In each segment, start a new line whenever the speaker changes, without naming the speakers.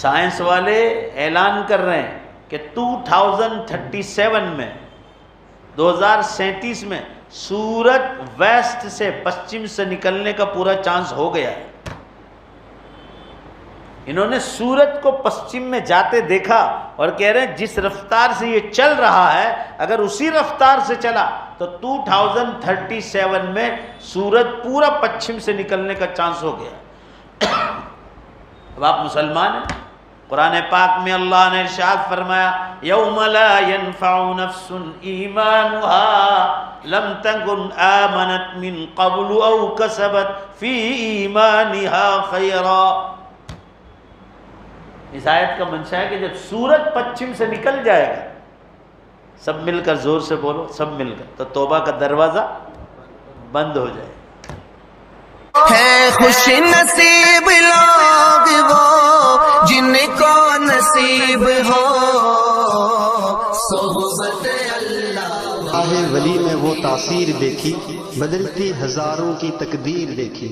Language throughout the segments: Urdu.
سائنس والے اعلان کر رہے ہیں کہ 2037 میں 2037 میں سورج ویسٹ سے پشچم سے نکلنے کا پورا چانس ہو گیا ہے۔ انہوں نے سورج کو پشچم میں جاتے دیکھا اور کہہ رہے ہیں جس رفتار سے یہ چل رہا ہے اگر اسی رفتار سے چلا تو 2037 میں سورج پورا پچھم سے نکلنے کا چانس ہو گیا۔ اب آپ مسلمان ہیں، قرآن پاک میں اللہ نے ارشاد فرمایا یوم لا ينفع نفس ایمانها لم تکن آمنت من قبل او کسبت فی ایمانها خیرا۔ اس آیت کا منشا ہے کہ جب سورج پچھم سے نکل جائے گا، سب مل کر زور سے بولو، سب مل کر، تو توبہ کا دروازہ بند ہو جائے گا۔
ہے خوش نصیب لوگ وہ جن کو نصیب ہو صحبت اللہ۔
راہ ولی میں وہ تاثیر دیکھی، بدلتی ہزاروں کی تقدیر دیکھی۔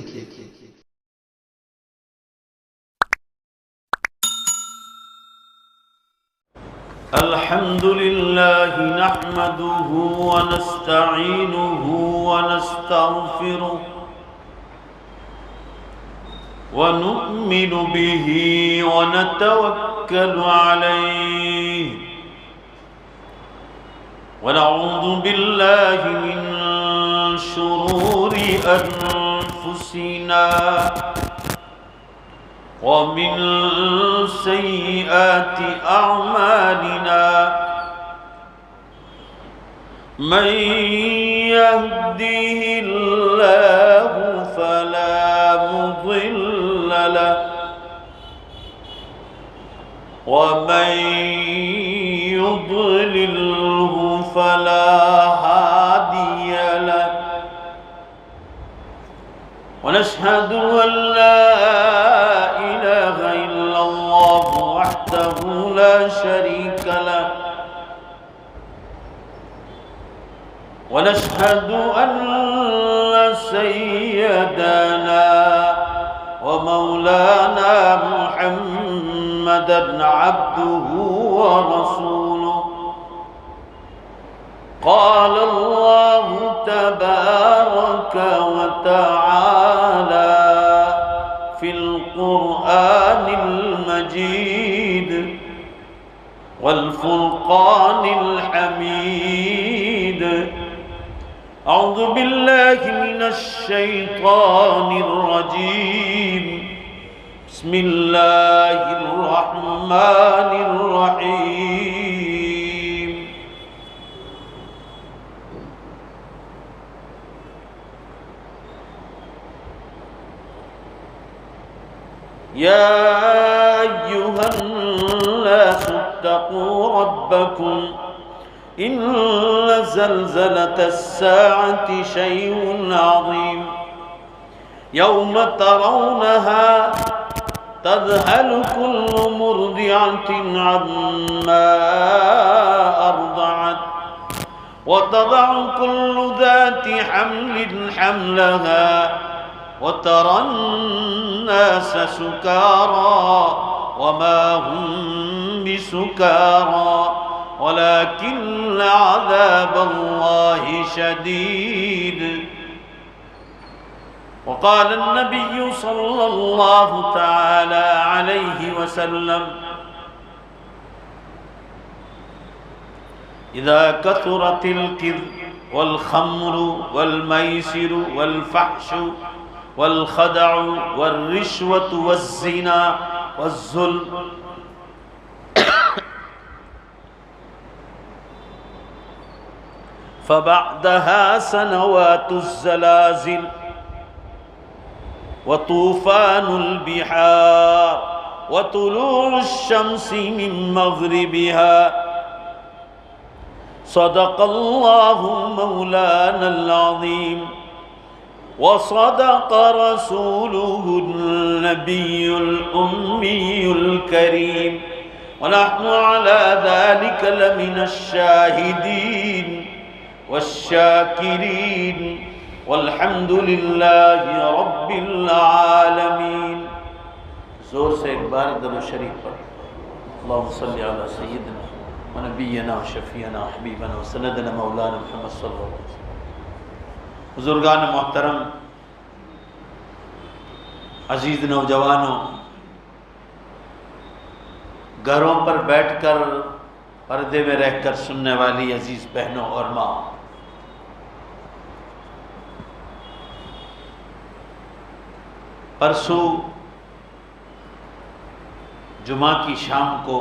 الحمد للہ نحمده ونستعینه ونستغفره ونؤمن به ونتوکل علیہ ونعوذ باللہ من شرور انفسنا ومن سيئات أعمالنا من يهده الله فلا مضل له ومن يضلله فلا هادي له ونشهد أن لا إله إلا الله وحده لا شريك له ونشهد أن سيدنا ومولانا محمدا عبده ورسوله قال الله تبارك وتعالى في القرآن المجيد والفرقان الحميد أعوذ بالله من الشيطان الرجيم بسم الله الرحمن الرحيم يا أيها الناس اتقوا ربكم إن زلزلة الساعة شيء عظيم يوم ترونها تذهل كل مرضعة عما أرضعت وتضع كل ذات حمل حملها وترى الناس سكارى وما هم بسكارى ولكن عذاب الله شديد وقال النبي صلى الله تعالى عليه وسلم إذا كثرت الكذب والخمر والميسر والفحش والخدع والرشوة والزنا والظلم فبعدها سنوات الزلازل وطوفان البحار وطلوع الشمس من مغربها صدق الله مولانا العظيم وصدق رسوله النبي الأمي الكريم ونحن على ذلك لمن الشاهدين والشاكرين والحمد لله رب العالمين زور سے ایک بار درود شریف پڑھ. اللہم صلی علی سیدنا و نبینا و شفیعنا و حبیبنا و سندنا مولانا محمد صلی اللہ علیہ وسلم. بزرگان محترم، عزیز نوجوانوں، گھروں پر بیٹھ کر پردے میں رہ کر سننے والی عزیز بہنوں اور ماں، پرسوں جمعہ کی شام کو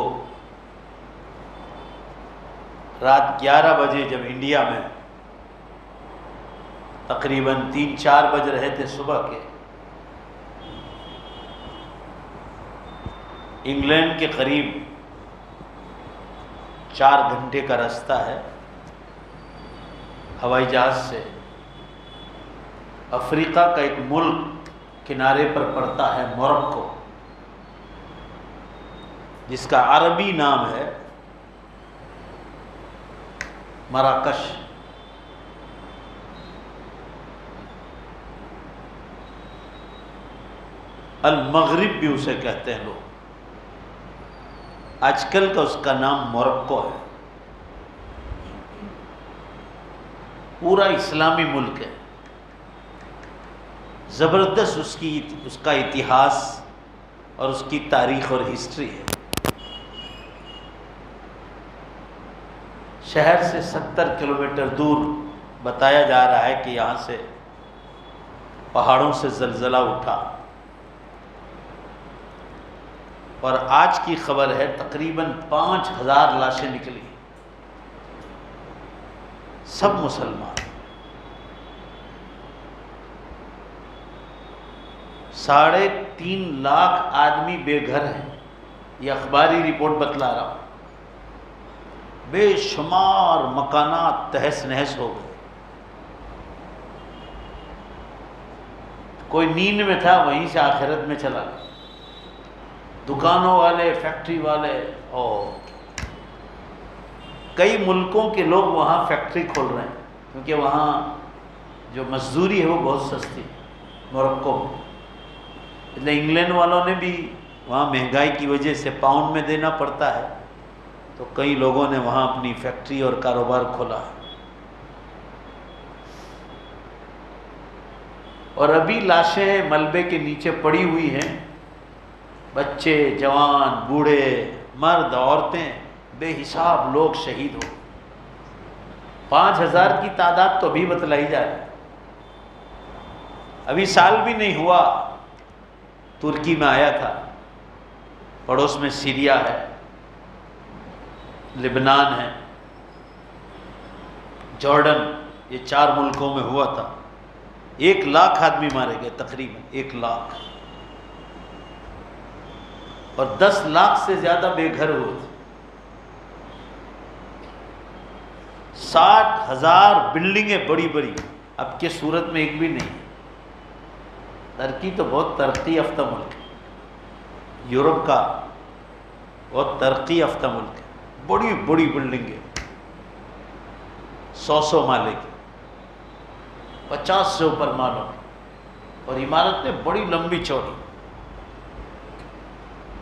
رات 11 بجے جب انڈیا میں تقریباً 3-4 بج رہے تھے صبح کے، انگلینڈ کے قریب 4 گھنٹے کا راستہ ہے ہوائی جہاز سے. افریقہ کا ایک ملک کنارے پر پڑتا ہے موروکو، جس کا عربی نام ہے مراکش. المغرب بھی اسے کہتے ہیں لوگ. آج کل کا اس کا نام موروکو ہے. پورا اسلامی ملک ہے. زبردست اس کا اتہاس اور اس کی تاریخ اور ہسٹری ہے. شہر سے 70 کلومیٹر دور بتایا جا رہا ہے کہ یہاں سے پہاڑوں سے زلزلہ اٹھا، اور آج کی خبر ہے تقریباً 5000 لاشیں نکلی، سب مسلمان. 3.5 لاکھ آدمی بے گھر ہیں، یہ اخباری رپورٹ بتلا رہا ہوں. بے شمار مکانات تہس نہس ہو گئے. کوئی نیند میں تھا وہیں سے آخرت میں چلا گیا. دکانوں والے، فیکٹری والے، اور کئی ملکوں کے لوگ وہاں فیکٹری کھول رہے ہیں کیونکہ وہاں جو مزدوری ہے وہ بہت سستی ہے موروکو میں. એટલે انگلینڈ والوں نے بھی وہاں مہنگائی کی وجہ سے پاؤنڈ میں دینا پڑتا ہے، تو کئی لوگوں نے وہاں اپنی فیکٹری اور کاروبار کھولا ہے. اور ابھی لاشیں ملبے کے نیچے پڑی ہوئی ہیں. بچے، جوان، بوڑھے، مرد، عورتیں، بے حساب لوگ شہید ہو. 5000 کی تعداد تو ابھی بتلائی جا رہی ہے. ابھی سال بھی نہیں ہوا ترکی میں آیا تھا. پڑوس میں سیریا ہے، لبنان ہے، جارڈن، یہ 4 ملکوں میں ہوا تھا. 1 لاکھ آدمی مارے گئے، تقریباً 1 لاکھ، اور 10 لاکھ سے زیادہ بے گھر ہوئے تھے. 60,000 بلڈنگیں بڑی بڑی اب کے صورت میں ایک بھی نہیں. ترکی تو بہت ترقی یافتہ ملک ہے، یورپ کا بہت ترقی یافتہ ملک ہے. بڑی بڑی بلڈنگیں، 100 مالے کی، 50 سے اوپر مالوں کی، اور عمارتیں بڑی لمبی چوڑی.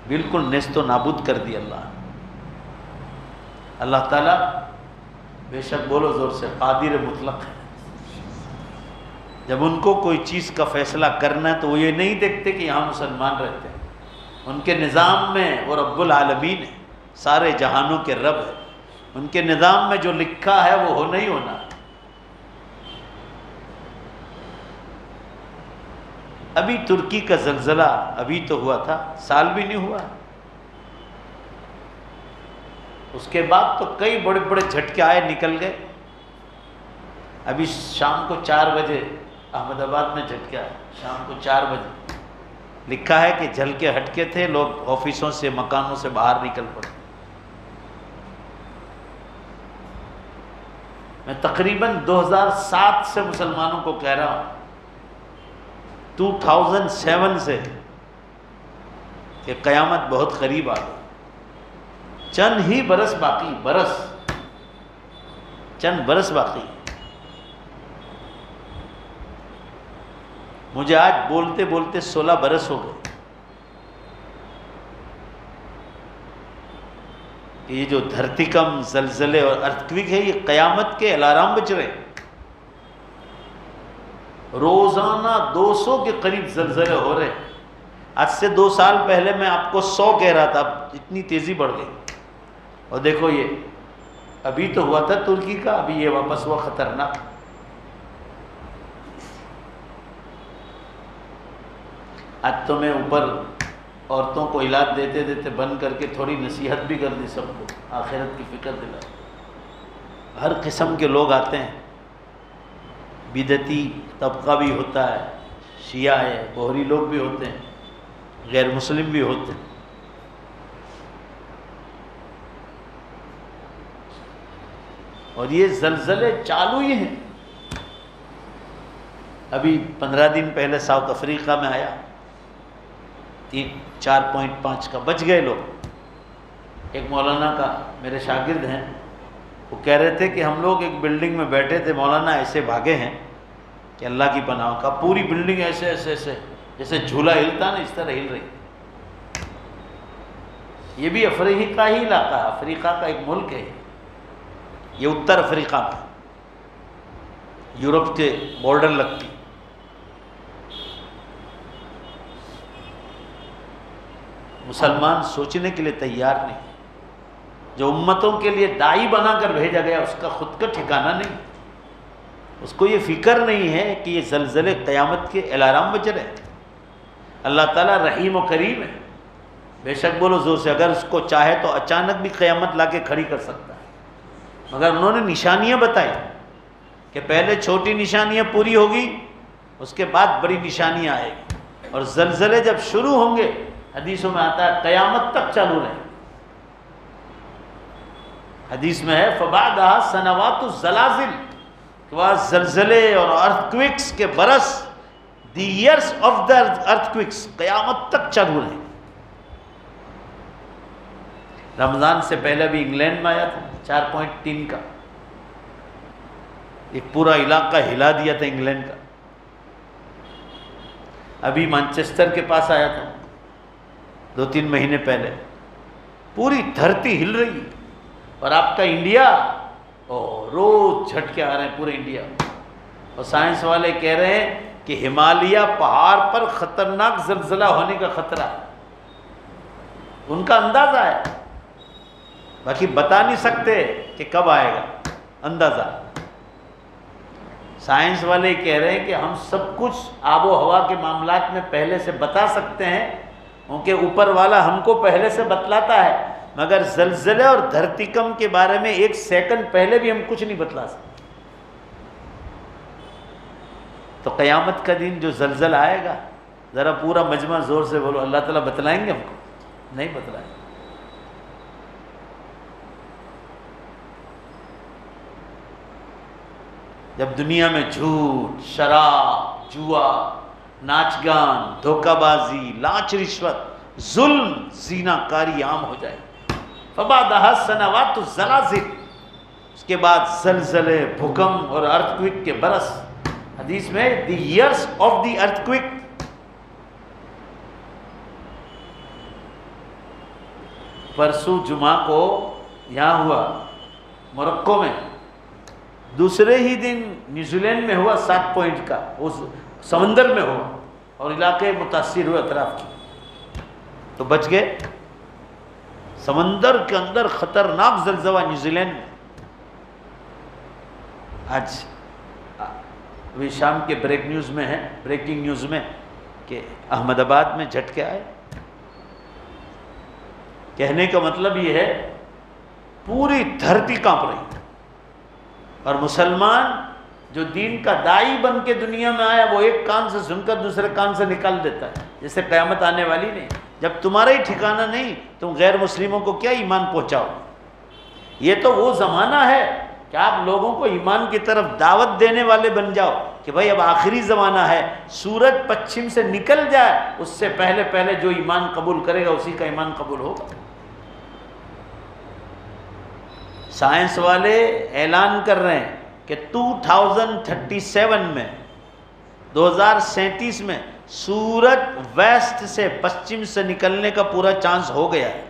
بالکل نیست و نابود کر دی اللہ نے. اللہ تعالیٰ بے شک، بولو زور سے، قادر مطلق ہے. جب ان کو کوئی چیز کا فیصلہ کرنا ہے تو وہ یہ نہیں دیکھتے کہ یہاں مسلمان رہتے ہیں. ان کے نظام میں وہ رب العالمین ہے، سارے جہانوں کے رب ہے. ان کے نظام میں جو لکھا ہے وہ ہونا ہی ہونا. ابھی ترکی کا زلزلہ ابھی تو ہوا تھا، سال بھی نہیں ہوا. اس کے بعد تو کئی بڑے بڑے جھٹکے آئے، نکل گئے. ابھی شام کو 4 بجے احمد آباد میں جھٹکا ہے، شام کو 4 بجے لکھا ہے کہ جھل کے ہٹکے تھے لوگ، آفسوں سے، مکانوں سے باہر نکل پڑے. میں تقریباً 2007 سے مسلمانوں کو کہہ رہا ہوں، 2007 سے، کہ قیامت بہت قریب آ گئی. چند ہی برس باقی، چند برس باقی. مجھے آج بولتے بولتے 16 برس ہو گئے. کہ یہ جو دھرتی کم، زلزلے اور ارتھکویک ہے، یہ قیامت کے الارم بج رہے ہیں۔ روزانہ 200 کے قریب زلزلے ہو رہے ہیں۔ آج سے 2 سال پہلے میں آپ کو 100 کہہ رہا تھا، اب اتنی تیزی بڑھ گئی۔ اور دیکھو یہ ابھی تو ہوا تھا ترکی کا، ابھی یہ واپس ہوا خطرناک۔ آج تو میں اوپر عورتوں کو علاج دیتے دیتے بند کر کے تھوڑی نصیحت بھی کر دی سب کو، آخرت کی فکر دلا۔ ہر قسم کے لوگ آتے ہیں، بدعتی طبقہ بھی ہوتا ہے، شیعہ ہے، بہری لوگ بھی ہوتے ہیں، غیر مسلم بھی ہوتے ہیں۔ اور یہ زلزلے چالو ہی ہیں۔ ابھی 15 دن پہلے ساؤتھ افریقہ میں آیا، 4.5 کا، بچ گئے لوگ۔ ایک مولانا کا میرے شاگرد ہیں، وہ کہہ رہے تھے کہ ہم لوگ ایک بلڈنگ میں بیٹھے تھے، مولانا ایسے بھاگے ہیں کہ اللہ کی پناہ کا، پوری بلڈنگ ایسے ایسے ایسے جیسے جھولا ہلتا نا، اس طرح ہل رہی۔ یہ بھی افریقہ کا ہی علاقہ ہے، افریقہ کا ایک ملک ہے یہ، اتر افریقہ میں، یورپ کے بارڈر لگتی۔ مسلمان سوچنے کے لیے تیار نہیں۔ جو امتوں کے لیے داعی بنا کر بھیجا گیا، اس کا خود کا ٹھکانہ نہیں، اس کو یہ فکر نہیں ہے کہ یہ زلزلے قیامت کے الارم بج رہے ہیں۔ اللہ تعالیٰ رحیم و کریم ہے، بے شک بولو زور سے، اگر اس کو چاہے تو اچانک بھی قیامت لا کے کھڑی کر سکتا ہے، مگر انہوں نے نشانیاں بتائی کہ پہلے چھوٹی نشانیاں پوری ہوگی، اس کے بعد بڑی نشانیاں آئے گی، اور زلزلے جب شروع ہوں گے، حدیثوں میں آتا ہے قیامت تک چالو رہیں۔ حدیث میں ہے فَبَعْدَهَا سَنَوَاتُ الزَّلَازِلِ، کہ بعد زلزلے اور ارتھکویکس کے برس، دی ایئرس آف دا ارتھکویکس، قیامت تک چالو رہیں۔ رمضان سے پہلے بھی انگلینڈ میں آیا تھا 4.3 کا، ایک پورا علاقہ ہلا دیا تھا انگلینڈ کا۔ ابھی مانچسٹر کے پاس آیا تھا 2-3 مہینے پہلے، پوری دھرتی ہل رہی۔ اور آپ کا انڈیا، روز جھٹکے آ رہے ہیں پورے انڈیا، اور سائنس والے کہہ رہے ہیں کہ ہمالیہ پہاڑ پر خطرناک زلزلہ ہونے کا خطرہ ہے، ان کا اندازہ ہے، باقی بتا نہیں سکتے کہ کب آئے گا، اندازہ۔ سائنس والے کہہ رہے ہیں کہ ہم سب کچھ آب و ہوا کے معاملات میں پہلے سے بتا سکتے ہیں، کیونکہ اوپر والا ہم کو پہلے سے بتلاتا ہے، مگر زلزلے اور دھرتی کم کے بارے میں 1 سیکنڈ پہلے بھی ہم کچھ نہیں بتلا سکتے۔ تو قیامت کا دن جو زلزلہ آئے گا، ذرا پورا مجمع زور سے بولو، اللہ تعالیٰ بتلائیں گے ہم کو؟ نہیں بتلائیں گے۔ جب دنیا میں جھوٹ، شراب، جوا، ناچ گان، دھوکہ بازی، لانچ رشوت، ظلم، زنا کاری عام ہو جائے، فَبَعْدَهَا سَنَوَاتُ الزَّلَازِلِ، اس کے بعد زلزلے، بھوکم اور ارتھکویک کے برس۔ حدیث میں دی ایئرس آف دی ارتھکویک۔ پرسوں جمعہ کو یہاں ہوا موروکو میں، دوسرے ہی دن نیوزی لینڈ میں ہوا 7 پوائنٹ کا، اس سمندر میں ہوا، اور علاقے متاثر ہوئے اطراف کی، تو بچ گئے۔ سمندر کے اندر خطرناک زلزلہ نیوزی لینڈ میں۔ آج ابھی شام کے بریکنگ نیوز میں کہ احمد آباد میں جھٹکے آئے۔ کہنے کا مطلب یہ ہے پوری دھرتی کانپ رہی، اور مسلمان جو دین کا داعی بن کے دنیا میں آیا، وہ ایک کان سے سن کر دوسرے کان سے نکال دیتا ہے، جیسے قیامت آنے والی نہیں۔ جب تمہارا ہی ٹھکانہ نہیں، تم غیر مسلموں کو کیا ایمان پہنچاؤ؟ یہ تو وہ زمانہ ہے کہ آپ لوگوں کو ایمان کی طرف دعوت دینے والے بن جاؤ، کہ بھائی اب آخری زمانہ ہے، سورج پچھم سے نکل جائے، اس سے پہلے پہلے جو ایمان قبول کرے گا اسی کا ایمان قبول ہوگا۔ سائنس والے اعلان کر رہے ہیں کہ 2037 میں، 2037 میں سورج ویسٹ سے، پچھم سے نکلنے کا پورا چانس ہو گیا ہے۔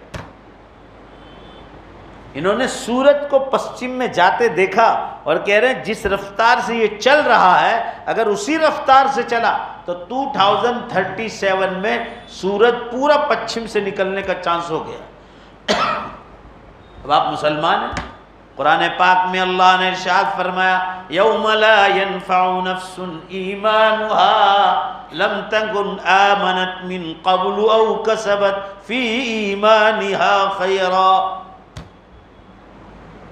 انہوں نے سورج کو پشچم میں جاتے دیکھا اور کہہ رہے ہیں جس رفتار سے یہ چل رہا ہے اگر اسی رفتار سے چلا تو 2037 میں سورج پورا پچھم سے نکلنے کا چانس ہو گیا۔ اب آپ مسلمان ہیں، قرآن پاک میں اللہ نے ارشاد فرمایا یوم لا ينفع نفس ایمانها لم تکن آمنت من قبل او کسبت فی ایمانها خیرا۔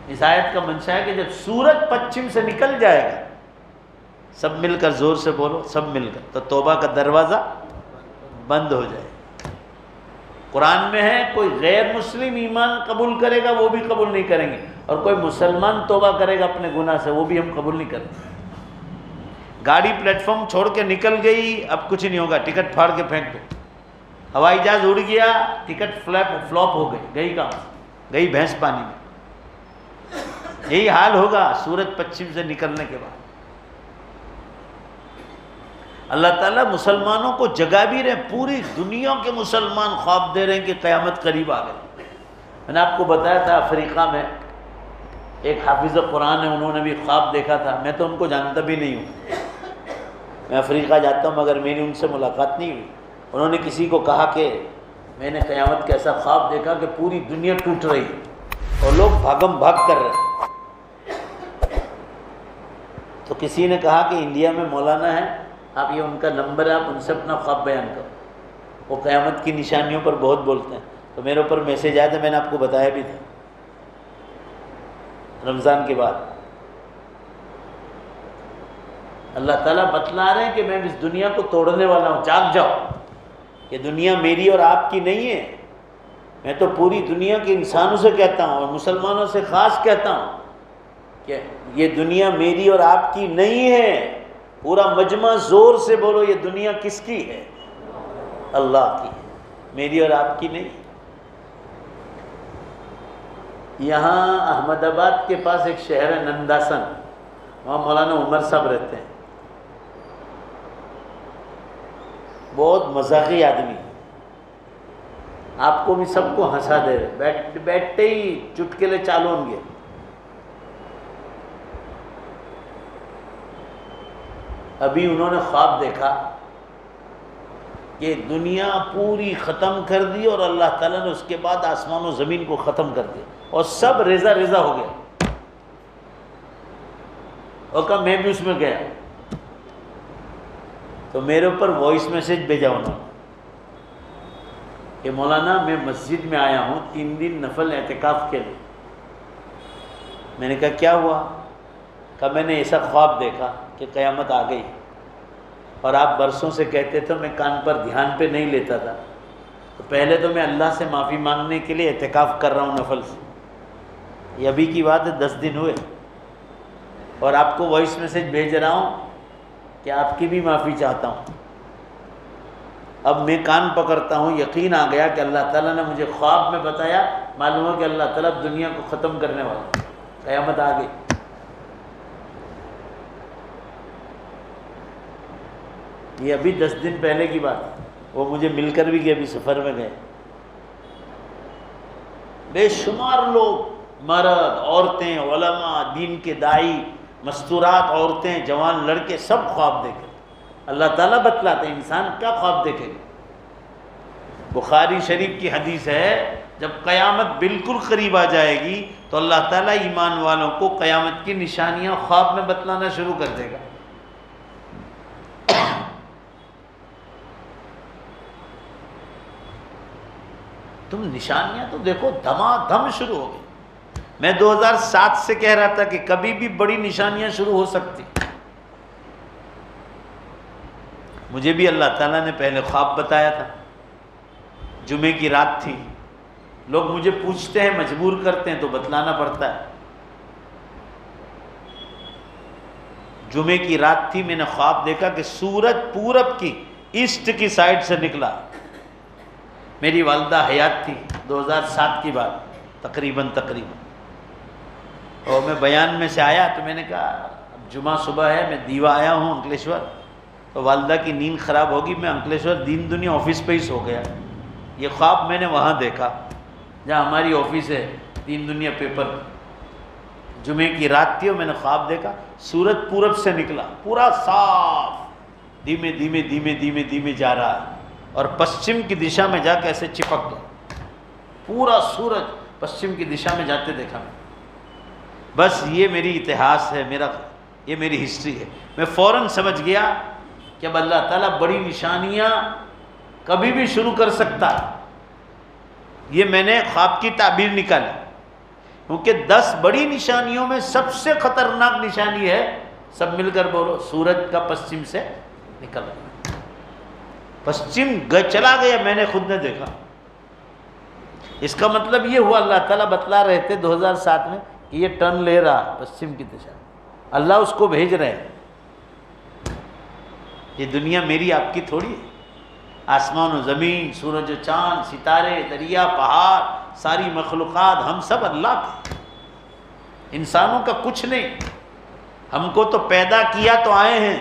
اس آیت کا منشا ہے کہ جب سورج پچھم سے نکل جائے گا، سب مل کر زور سے بولو، سب مل کر، تو توبہ کا دروازہ بند ہو جائے گا۔ قرآن میں ہے کوئی غیر مسلم ایمان قبول کرے گا وہ بھی قبول نہیں کریں گے، اور کوئی مسلمان توبہ کرے گا اپنے گناہ سے وہ بھی ہم قبول نہیں کریں گے۔ گاڑی پلیٹ فارم چھوڑ کے نکل گئی، اب کچھ نہیں ہوگا، ٹکٹ پھاڑ کے پھینک دو۔ ہوائی جہاز اڑ گیا، ٹکٹ فلاپ ہو گئی، گئی کہاں، گئی بھینس پانی میں۔ یہی حال ہوگا سورج پچھم سے نکلنے کے بعد۔ اللہ تعالیٰ مسلمانوں کو جگا بھی رہے، پوری دنیا کے مسلمان خواب دے رہے ہیں کہ قیامت قریب آ گئی۔ میں نے آپ کو بتایا تھا افریقہ میں ایک حافظ قرآن ہے، انہوں نے بھی خواب دیکھا تھا، میں تو ان کو جانتا بھی نہیں ہوں، میں افریقہ جاتا ہوں مگر میری ان سے ملاقات نہیں ہوئی۔ انہوں نے کسی کو کہا کہ میں نے قیامت کا ایسا خواب دیکھا کہ پوری دنیا ٹوٹ رہی ہے اور لوگ بھاگم بھاگ کر رہے ہیں۔ تو کسی نے کہا کہ انڈیا میں مولانا ہے، آپ یہ ان کا نمبر ہے، آپ ان سے اپنا خواب بیان کرو، وہ قیامت کی نشانیوں پر بہت بولتے ہیں۔ تو میرے اوپر میسیج آیا تھا، میں نے آپ کو بتایا بھی تھا رمضان کے بعد۔ اللہ تعالیٰ بتلا رہے ہیں کہ میں اس دنیا کو توڑنے والا ہوں، جاگ جاؤ، یہ دنیا میری اور آپ کی نہیں ہے، میں تو پوری دنیا کے انسانوں سے کہتا ہوں اور مسلمانوں سے خاص کہتا ہوں کہ یہ دنیا میری اور آپ کی نہیں ہے۔ پورا مجمع زور سے بولو، یہ دنیا کس کی ہے؟ اللہ کی، میری اور آپ کی نہیں۔ یہاں احمد آباد کے پاس ایک شہر ہے ننداسن، وہاں مولانا عمر صاحب رہتے ہیں، بہت مزاحی آدمی، آپ کو بھی سب کو ہنسا دے رہے، بیٹھتے ہی چٹکلے چالو ہوں گے۔ ابھی انہوں نے خواب دیکھا کہ دنیا پوری ختم کر دی اور اللہ تعالیٰ نے اس کے بعد آسمان و زمین کو ختم کر دیا اور سب ریزہ ریزہ ہو گیا، اور کہا میں بھی اس میں گیا۔ تو میرے اوپر وائس میسج بھیجا انہوں نے کہ مولانا میں مسجد میں آیا ہوں 3 دن نفل اعتکاف کے لیے۔ میں نے کہا کیا ہوا؟ کہا میں نے ایسا خواب دیکھا کہ قیامت آ گئی، اور آپ برسوں سے کہتے تھے، میں کان پر دھیان پہ نہیں لیتا تھا، تو پہلے تو میں اللہ سے معافی مانگنے کے لیے اعتکاف کر رہا ہوں نفل سے، یہ ابھی کی بات ہے 10 دن ہوئے، اور آپ کو وائس میسج بھیج رہا ہوں کہ آپ کی بھی معافی چاہتا ہوں۔ اب میں کان پکڑتا ہوں، یقین آ گیا کہ اللہ تعالیٰ نے مجھے خواب میں بتایا، معلوم ہے کہ اللہ تعالیٰ دنیا کو ختم کرنے والا، قیامت آ گئی۔ یہ ابھی 10 دن پہلے کی بات ہے، وہ مجھے مل کر بھی گئے، ابھی سفر میں گئے۔ بے شمار لوگ، مرد، عورتیں، علماء، دین کے داعی، مستورات عورتیں، جوان لڑکے، سب خواب دیکھے۔ اللہ تعالیٰ بتلاتے ہیں، انسان کیا خواب دیکھے گا؟ بخاری شریف کی حدیث ہے جب قیامت بالکل قریب آ جائے گی تو اللہ تعالیٰ ایمان والوں کو قیامت کی نشانیاں خواب میں بتلانا شروع کر دے گا۔ تم نشانیاں تو دیکھو، دھما دھم شروع ہو گئی۔ میں 2007 سے کہہ رہا تھا کہ کبھی بھی بڑی نشانیاں شروع ہو سکتی۔ مجھے بھی اللہ تعالیٰ نے پہلے خواب بتایا تھا، جمعے کی رات تھی، لوگ مجھے پوچھتے ہیں، مجبور کرتے ہیں تو بتلانا پڑتا ہے۔ جمعے کی رات تھی، میں نے خواب دیکھا کہ سورج پورب کی ایسٹ کی سائڈ سے نکلا۔ میری والدہ حیات تھی، 2007 کی بات تقریباً، اور میں بیان میں سے آیا تو میں نے کہا اب جمعہ صبح ہے، میں دیوا آیا ہوں انکلیشور، تو والدہ کی نیند خراب ہوگی، میں انکلیشور دین دنیا آفس پہ ہی سو گیا۔ یہ خواب میں نے وہاں دیکھا جہاں ہماری آفس ہے، دین دنیا پیپر جمعے کی رات تھی اور میں نے خواب دیکھا سورج پورب سے نکلا پورا صاف دھیمے دھیمے دھیمے دھیمے دھیمے جا رہا ہے اور پشچم کی دشا میں جا کے ایسے چپک گیا پورا سورج پشچم کی دشا میں جاتے دیکھا میں. بس یہ میری اتہاس ہے یہ میری ہسٹری ہے. میں فوراً سمجھ گیا کہ اب اللہ تعالیٰ بڑی نشانیاں کبھی بھی شروع کر سکتا ہے. یہ میں نے خواب کی تعبیر نکالی کیونکہ 10 بڑی نشانیوں میں سب سے خطرناک نشانی ہے سب مل کر بولو سورج کا پشچم سے نکل گیا. پشچم چلا گیا میں نے خود نے دیکھا. اس کا مطلب یہ ہوا اللہ تعالیٰ بتلا رہے تھے 2007 میں کہ یہ ٹرن لے رہا پشچم کی دشا اللہ اس کو بھیج رہے ہیں. یہ دنیا میری آپ کی تھوڑی ہے. آسمان و زمین سورج و چاند ستارے دریا پہاڑ ساری مخلوقات ہم سب اللہ کے انسانوں کا کچھ نہیں. ہم کو تو پیدا کیا تو آئے ہیں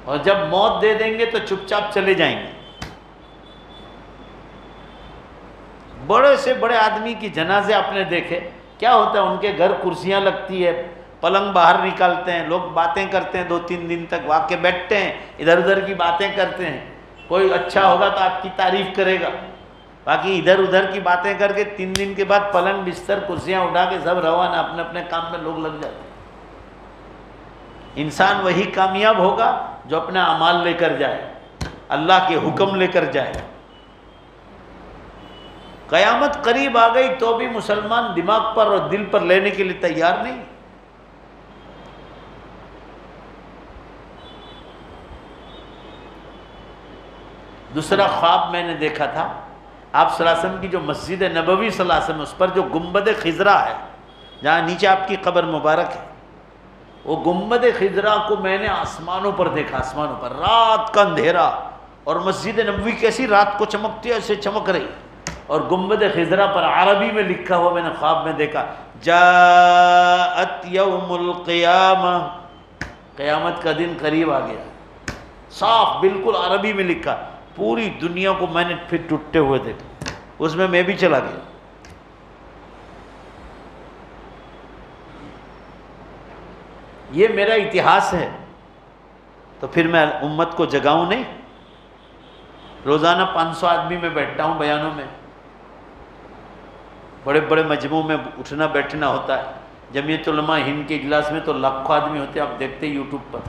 اور جب موت دے دیں گے تو چپ چاپ چلے جائیں گے. بڑے سے بڑے آدمی کی جنازے آپ نے دیکھے کیا ہوتا ہے ان کے گھر کرسیاں لگتی ہے پلنگ باہر نکالتے ہیں لوگ باتیں کرتے ہیں 2-3 دن تک وہاں کے بیٹھتے ہیں ادھر ادھر کی باتیں کرتے ہیں. کوئی اچھا ہوگا تو آپ کی تعریف کرے گا باقی ادھر ادھر کی باتیں کر کے 3 دن کے بعد پلنگ بستر کرسیاں اٹھا کے سب روانہ اپنے اپنے کام میں لوگ لگ جاتے ہیں. انسان وہی کامیاب ہوگا جو اپنا اعمال لے کر جائے اللہ کے حکم لے کر جائے. قیامت قریب آ گئی تو بھی مسلمان دماغ پر اور دل پر لینے کے لیے تیار نہیں. دوسرا خواب میں نے دیکھا تھا آپ صلی اللہ علیہ وسلم کی جو مسجد نبوی صلی اللہ علیہ وسلم اس پر جو گنبد خضرا ہے جہاں نیچے آپ کی قبر مبارک ہے وہ گنبد خضرا کو میں نے آسمانوں پر دیکھا. آسمانوں پر رات کا اندھیرا اور مسجد نبوی کیسی رات کو چمکتی ہے ایسے چمک رہی اور گنبد خضرا پر عربی میں لکھا ہوا میں نے خواب میں دیکھا جاءت یوم القیامہ قیامت کا دن قریب آ گیا. صاف بالکل عربی میں لکھا. پوری دنیا کو میں نے پھر ٹوٹتے ہوئے دیکھا اس میں بھی چلا گیا. یہ میرا اتہاس ہے تو پھر میں امت کو جگاؤں نہیں. روزانہ 500 آدمی میں بیٹھتا ہوں بیانوں میں بڑے بڑے مجموعوں میں اٹھنا بیٹھنا ہوتا ہے. جمعیت علماء ہند کے اجلاس میں تو لاکھوں آدمی ہوتے ہیں آپ دیکھتے یوٹیوب پر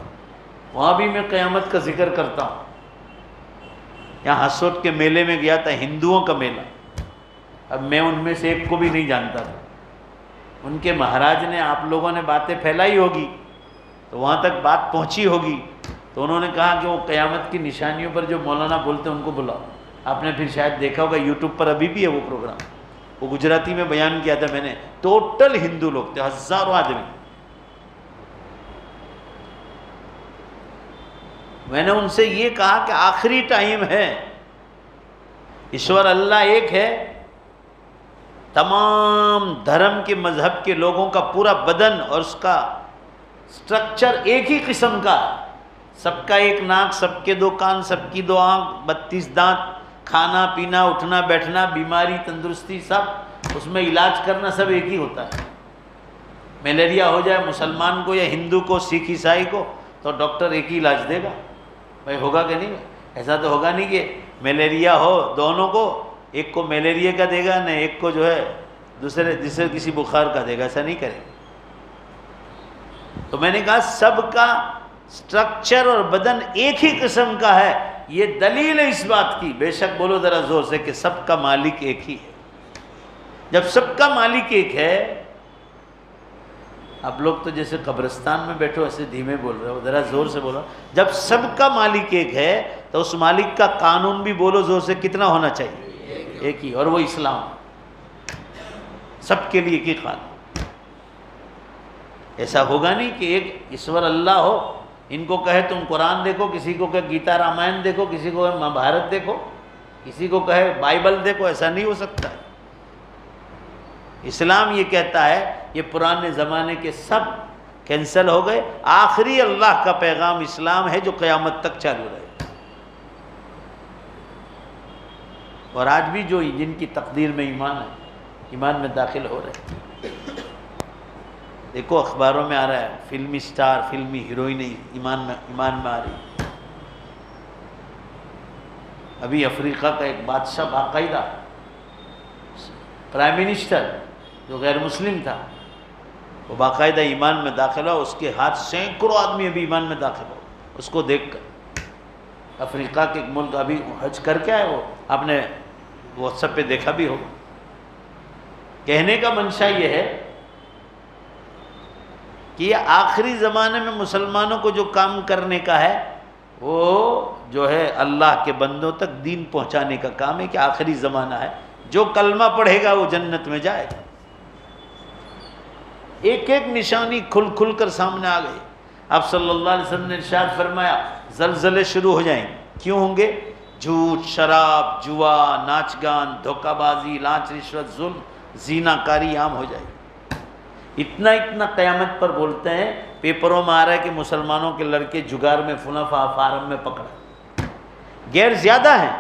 وہاں بھی میں قیامت کا ذکر کرتا ہوں. یہاں حسوٹ کے میلے میں گیا تھا ہندوؤں کا میلہ. اب میں ان میں سے ایک کو بھی نہیں جانتا تھا. ان کے مہاراج نے آپ لوگوں نے باتیں پھیلائی ہوگی تو وہاں تک بات پہنچی ہوگی تو انہوں نے کہا کہ وہ قیامت کی نشانیوں پر جو مولانا بولتے ہیں ان کو بلاؤ. آپ نے پھر شاید دیکھا ہوگا یوٹیوب پر ابھی بھی ہے وہ پروگرام. وہ گجراتی میں بیان کیا تھا میں نے. ٹوٹل ہندو لوگ تھے ہزاروں آدمی. میں نے ان سے یہ کہا کہ آخری ٹائم ہے ایشور اللہ ایک ہے تمام دھرم کے مذہب کے لوگوں کا پورا بدن اور اس کا سٹرکچر ایک ہی قسم کا. سب کا ایک ناک سب کے 2 کان سب کی 2 آنکھ 32 دانت کھانا پینا اٹھنا بیٹھنا بیماری تندرستی سب اس میں علاج کرنا سب ایک ہی ہوتا ہے. ملیریا ہو جائے مسلمان کو یا ہندو کو سکھ عیسائی کو تو ڈاکٹر ایک ہی علاج دے گا. بھائی ہوگا کہ نہیں؟ ایسا تو ہوگا نہیں کہ ملیریا ہو دونوں کو ایک کو ملیریا کا دے گا نہ ایک کو جو ہے دوسرے کسی بخار کا دے گا. ایسا نہیں کرے. تو میں نے کہا سب کا سٹرکچر اور بدن ایک ہی قسم کا ہے. یہ دلیل ہے اس بات کی بے شک بولو ذرا زور سے کہ سب کا مالک ایک ہی ہے. جب سب کا مالک ایک ہے آپ لوگ تو جیسے قبرستان میں بیٹھو ایسے دھیمے بول رہے ہو ذرا زور سے بولو. جب سب کا مالک ایک ہے تو اس مالک کا قانون بھی بولو زور سے کتنا ہونا چاہیے؟ ایک ہی. اور وہ اسلام سب کے لیے ایک ہی قانون. ایسا ہوگا نہیں کہ ایک ایشور اللہ ہو ان کو کہے تم قرآن دیکھو کسی کو کہے گیتا رامائن دیکھو کسی کو کہے مہابھارت دیکھو کسی کو کہے بائبل دیکھو. ایسا نہیں ہو سکتا ہے. اسلام یہ کہتا ہے یہ پرانے زمانے کے سب کینسل ہو گئے. آخری اللہ کا پیغام اسلام ہے جو قیامت تک چالو رہے. اور آج بھی جو جن کی تقدیر میں ایمان ہے، ایمان میں داخل ہو رہے ہیں۔ دیکھو اخباروں میں آ رہا ہے فلمی سٹار، فلمی ہیروئن ایمان میں آ رہی۔ ابھی افریقہ کا ایک بادشاہ باقاعدہ پرائم منسٹر جو غیر مسلم تھا، وہ باقاعدہ ایمان میں داخل ہوا، اس کے ہاتھ سینکڑوں آدمی ابھی ایمان میں داخل ہو، اس کو دیکھ کر۔ افریقہ کے ایک ملک ابھی حج کر کے آئے، وہ آپ نے واٹس ایپ پہ دیکھا بھی ہوگا۔ کہنے کا منشا یہ ہے کہ یہ آخری زمانے میں مسلمانوں کو جو کام کرنے کا ہے وہ جو ہے اللہ کے بندوں تک دین پہنچانے کا کام ہے، کہ آخری زمانہ ہے، جو کلمہ پڑھے گا وہ جنت میں جائے گا۔ ایک ایک نشانی کھل کھل کر سامنے آ گئی۔ آپ صلی اللہ علیہ وسلم نے ارشاد فرمایا زلزلے شروع ہو جائیں گے۔ کیوں ہوں گے؟ جھوٹ، شراب، جوا، ناچ گان، دھوکہ بازی، لانچ، رشوت، ظلم، زینہ کاری عام ہو جائے گی۔ اتنا قیامت پر بولتے ہیں، پیپروں میں آ رہا ہے کہ مسلمانوں کے لڑکے جگار میں فلاں فارم میں پکڑا۔ غیر زیادہ ہیں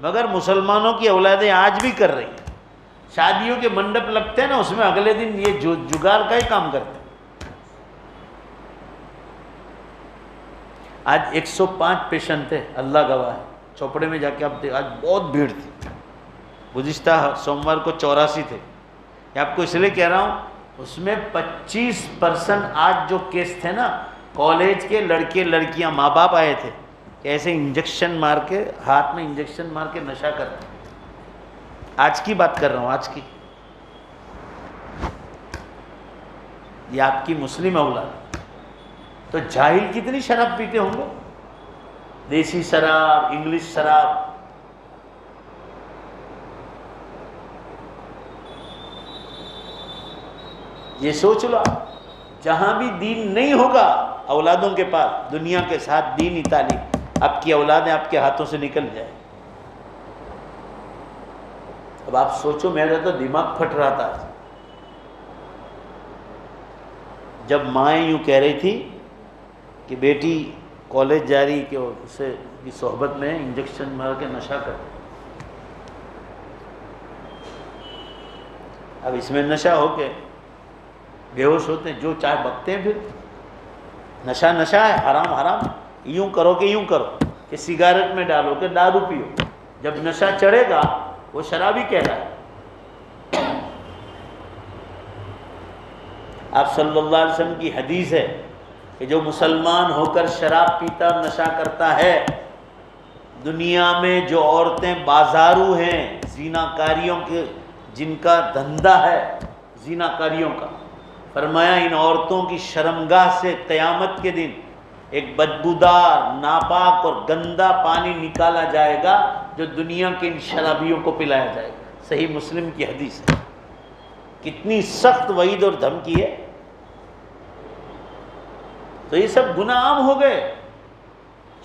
مگر مسلمانوں کی اولادیں آج بھی کر رہی ہیں۔ شادیوں کے منڈپ لگتے ہیں نا، اس میں اگلے دن یہ جگار کا ہی کام کرتے ہیں۔ آج 105 پیشنٹ تھے، اللہ گواہ ہے، چوپڑے میں جا کے آپ آج بہت بھیڑ تھی۔ گزشتہ سوموار کو 84 تھے۔ یہ آپ کو اس لیے کہہ رہا ہوں، اس میں 25% آج جو کیس تھے نا، کالج کے لڑکے لڑکیاں ماں باپ آئے تھے کہ ایسے انجیکشن مار کے، ہاتھ میں انجیکشن مار کے نشہ کرتے۔ آج کی بات کر رہا ہوں، آج کی۔ یہ آپ کی مسلم اولاد، تو جاہل کتنی شراب پیتے ہوں گے، دیسی شراب، انگلش شراب۔ یہ سوچ لو، جہاں بھی دین نہیں ہوگا اولادوں کے پاس، دنیا کے ساتھ دینی تعلیم، آپ کی اولادیں آپ کے ہاتھوں سے نکل جائے۔ اب آپ سوچو، میرا تو دماغ پھٹ رہا تھا جب مائیں یوں کہہ رہی تھی کہ بیٹی کالج جا رہی کہ اسے کی صحبت میں انجیکشن مار کے نشہ کر۔ اب اس میں نشہ ہو کے بے ہوش ہوتے ہیں، جو چاہے بکتے ہیں، پھر نشہ نشہ ہے، حرام حرام، یوں کرو کہ یوں کرو، کہ سگریٹ میں ڈالو کہ دارو پیو، جب نشہ چڑھے گا وہ شرابی کہلائے۔ آپ صلی اللہ علیہ وسلم کی حدیث ہے کہ جو مسلمان ہو کر شراب پیتا اور نشہ کرتا ہے، دنیا میں جو عورتیں بازارو ہیں زینہ کاریوں کے، جن کا دھندا ہے زینہ کاریوں کا، فرمایا ان عورتوں کی شرمگاہ سے قیامت کے دن ایک بدبودار، ناپاک اور گندا پانی نکالا جائے گا جو دنیا کے ان شرابیوں کو پلایا جائے گا۔ صحیح مسلم کی حدیث ہے۔ کتنی سخت وعید اور دھمکی ہے۔ تو یہ سب گناہ عام ہو گئے،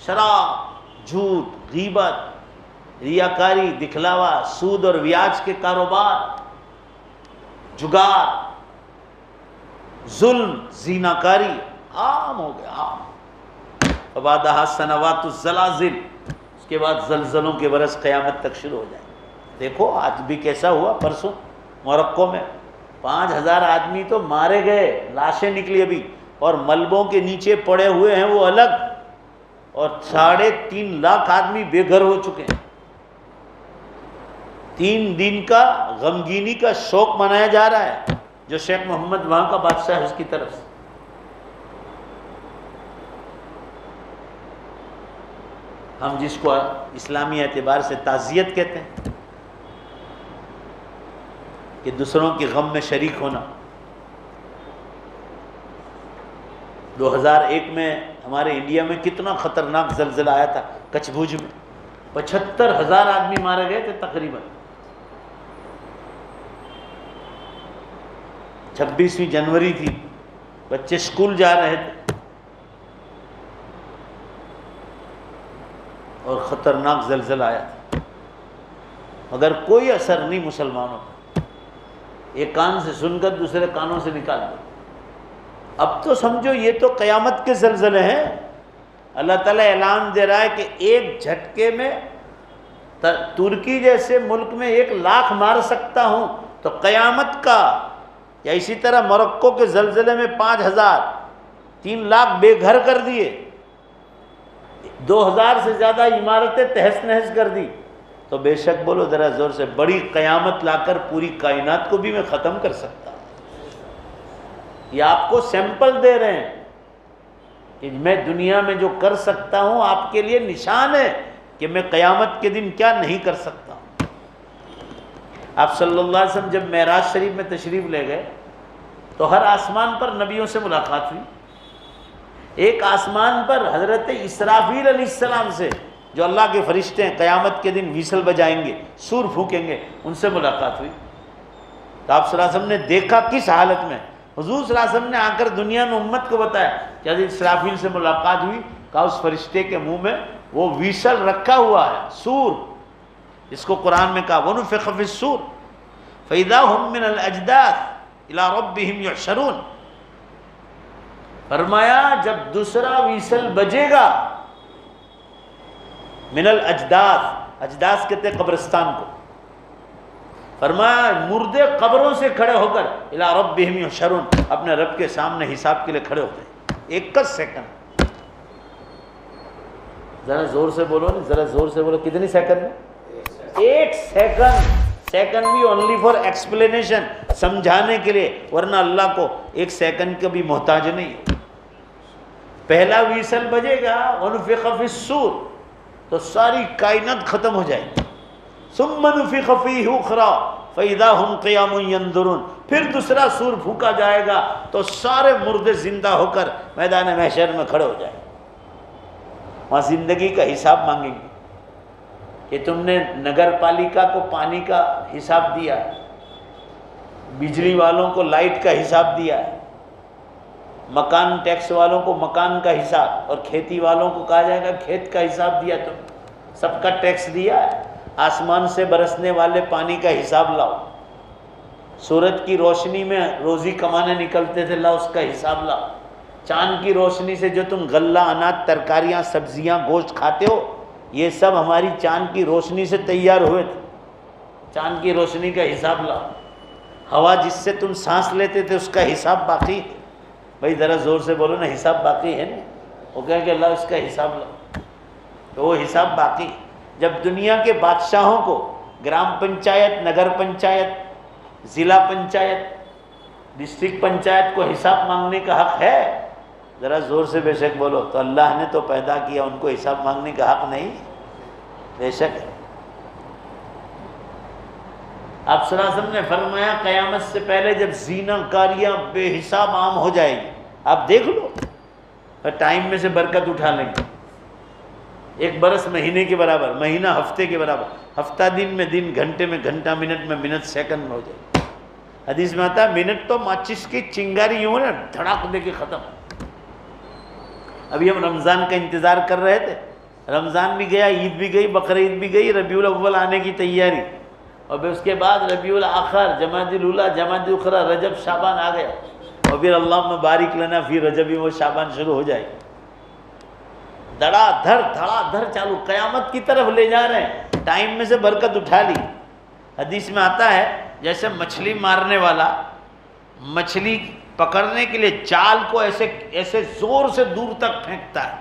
شراب، جھوٹ، غیبت، ریاکاری، دکھلاوا، سود اور بیاج کے کاروبار، جگار، ظلم، زینہ کاری عام ہو گیا، عام۔ فبعدها سنوات الزلازل، اس کے بعد زلزلوں کے برس قیامت تک شروع ہو جائیں۔ دیکھو آج بھی کیسا ہوا، پرسوں موروکو میں 5000 آدمی تو مارے گئے، لاشیں نکلی ابھی، اور ملبوں کے نیچے پڑے ہوئے ہیں وہ الگ، اور 3.5 لاکھ آدمی بے گھر ہو چکے ہیں۔ 3 دن کا غمگینی کا شوق منایا جا رہا ہے، جو شیخ محمد وہاں کا بادشاہ ہے اس کی طرف سے۔ ہم جس کو اسلامی اعتبار سے تعزیت کہتے ہیں، کہ دوسروں کے غم میں شریک ہونا۔ 2001 میں ہمارے انڈیا میں کتنا خطرناک زلزلہ آیا تھا، کچھ بھوج میں 75,000 آدمی مارے گئے تھے تقریباً۔ 26 جنوری تھی، بچے اسکول جا رہے تھے اور خطرناک زلزلہ آیا تھا، مگر کوئی اثر نہیں مسلمانوں پر۔ ایک کان سے سن کر دوسرے کانوں سے نکال دیا۔ اب تو سمجھو یہ تو قیامت کے زلزلے ہیں۔ اللہ تعالیٰ اعلان دے رہا ہے کہ ایک جھٹکے میں ترکی جیسے ملک میں 1,00,000 مار سکتا ہوں تو قیامت کا، یا اسی طرح موروکو کے زلزلے میں 5,000، 3,00,000 بے گھر کر دیے، 2,000 سے زیادہ عمارتیں تہس نہس کر دی، تو بے شک بولو ذرا زور سے، بڑی قیامت لا کر پوری کائنات کو بھی میں ختم کر سکتا ہوں۔ یہ آپ کو سیمپل دے رہے ہیں کہ میں دنیا میں جو کر سکتا ہوں آپ کے لیے نشان ہے کہ میں قیامت کے دن کیا نہیں کر سکتا ہوں۔ آپ صلی اللہ علیہ وسلم جب معراج شریف میں تشریف لے گئے تو ہر آسمان پر نبیوں سے ملاقات ہوئی۔ ایک آسمان پر حضرت اسرافیل علیہ السلام سے، جو اللہ کے فرشتے ہیں، قیامت کے دن ویسل بجائیں گے، سور پھونکیں گے، ان سے ملاقات ہوئی۔ تو آپ صلی اللہ علیہ وسلم نے دیکھا کس حالت میں؟ حضور صلی اللہ علیہ وسلم نے آ کر دنیا میں امت کو بتایا کہ حضرت اسرافیل سے ملاقات ہوئی، کہا اس فرشتے کے منہ میں وہ ویسل رکھا ہوا ہے، سور، جس کو قرآن میں کہا وَنُفِخَ فِي الصُّورِ فَإِذَا هُمْ مِنَ الْأَجْدَاثِ إِلَىٰ رَبِّهِمْ يُحْشَرُونَ۔ فرمایا جب دوسرا ویسل بجے گا، من الاجداث، اجداث کہتے ہیں قبرستان کو، فرمایا مردے قبروں سے کھڑے ہو کر الی ربہم یحشرون، اپنے رب کے سامنے حساب کے لیے کھڑے ہوتے ہیں۔ 1 سیکنڈ، ذرا زور سے بولو نا، ذرا زور سے بولو، کتنی سیکنڈ میں؟ 1 سیکنڈ۔ سیکنڈ بھی اونلی فار ایکسپلینیشن، سمجھانے کے لیے، ورنہ اللہ کو 1 سیکنڈ کا بھی محتاج نہیں۔ پہلا ویسل بجے گا وَنُفِخَ فِي الصُّورِ، تو ساری کائنات ختم ہو جائے گی۔ ثُمَّ نُفِخَ فِيهِ أُخْرَىٰ فَإِذَا هُمْ قِيَامٌ يَنظُرُونَ، پھر دوسرا سور پھونکا جائے گا تو سارے مردے زندہ ہو کر میدان محشر میں کھڑے ہو جائیں گے، وہاں زندگی کا حساب مانگیں گے کہ تم نے نگر پالیکا کو پانی کا حساب دیا ہے، بجلی والوں کو لائٹ کا حساب دیا ہے، مکان ٹیکس والوں کو مکان کا حساب، اور کھیتی والوں کو کہا جائے گا کھیت کا حساب دیا، تم سب کا ٹیکس دیا ہے، آسمان سے برسنے والے پانی کا حساب لاؤ، سورج کی روشنی میں روزی کمانے نکلتے تھے، لاؤ اس کا حساب لاؤ، چاند کی روشنی سے جو تم غلہ، اناج، ترکاریاں، سبزیاں، گوشت کھاتے ہو، یہ سب ہماری چاند کی روشنی سے تیار ہوئے تھے، چاند کی روشنی کا حساب لاؤ، ہوا جس سے تم سانس لیتے تھے اس کا حساب باقی ہے۔ بھائی ذرا زور سے بولو نا، حساب باقی ہے نا؟ وہ کہیں کہ اللہ اس کا حساب لاؤ، تو وہ حساب باقی۔ جب دنیا کے بادشاہوں کو گرام پنچایت، نگر پنچایت، ضلع پنچایت، ڈسٹرکٹ پنچایت کو حساب مانگنے کا حق ہے؟ ذرا زور سے بے شک بولو۔ تو اللہ نے تو پیدا کیا، ان کو حساب مانگنے کا حق نہیں؟ بے شک ہے۔ آپ صلی اللہ علیہ وسلم نے فرمایا قیامت سے پہلے جب زینہ کاریاں بے حساب عام ہو جائے گی، آپ دیکھ لو، اور ٹائم میں سے برکت اٹھا لیں گے۔ 1 برس مہینے کے برابر، مہینہ ہفتے کے برابر، ہفتہ دن میں دن، گھنٹے میں گھنٹہ، منٹ میں منٹ، سیکنڈ میں ہو جائے گی۔ حدیث میں آتا ہے منٹ تو ماچس کی چنگاری یوں ہے نا، دھڑاک دے کے ختم۔ ابھی ہم رمضان کا انتظار کر رہے تھے، رمضان بھی گیا، عید بھی گئی، بقرعید بھی گئی، ربیع الاول آنے کی تیاری، اور پھر اس کے بعد ربیع الاخر، جمادی الاولیٰ، جمادی الاخری، رجب، شعبان آ گیا، اور پھر اللہم بارک لنا فی رجب و شعبان شروع ہو جائے گی۔ دھڑا دھڑ چالو، قیامت کی طرف لے جا رہے ہیں، ٹائم میں سے برکت اٹھا لی۔ حدیث میں آتا ہے جیسے مچھلی مارنے والا مچھلی پکڑنے کے لیے جال کو ایسے زور سے دور تک پھینکتا ہے،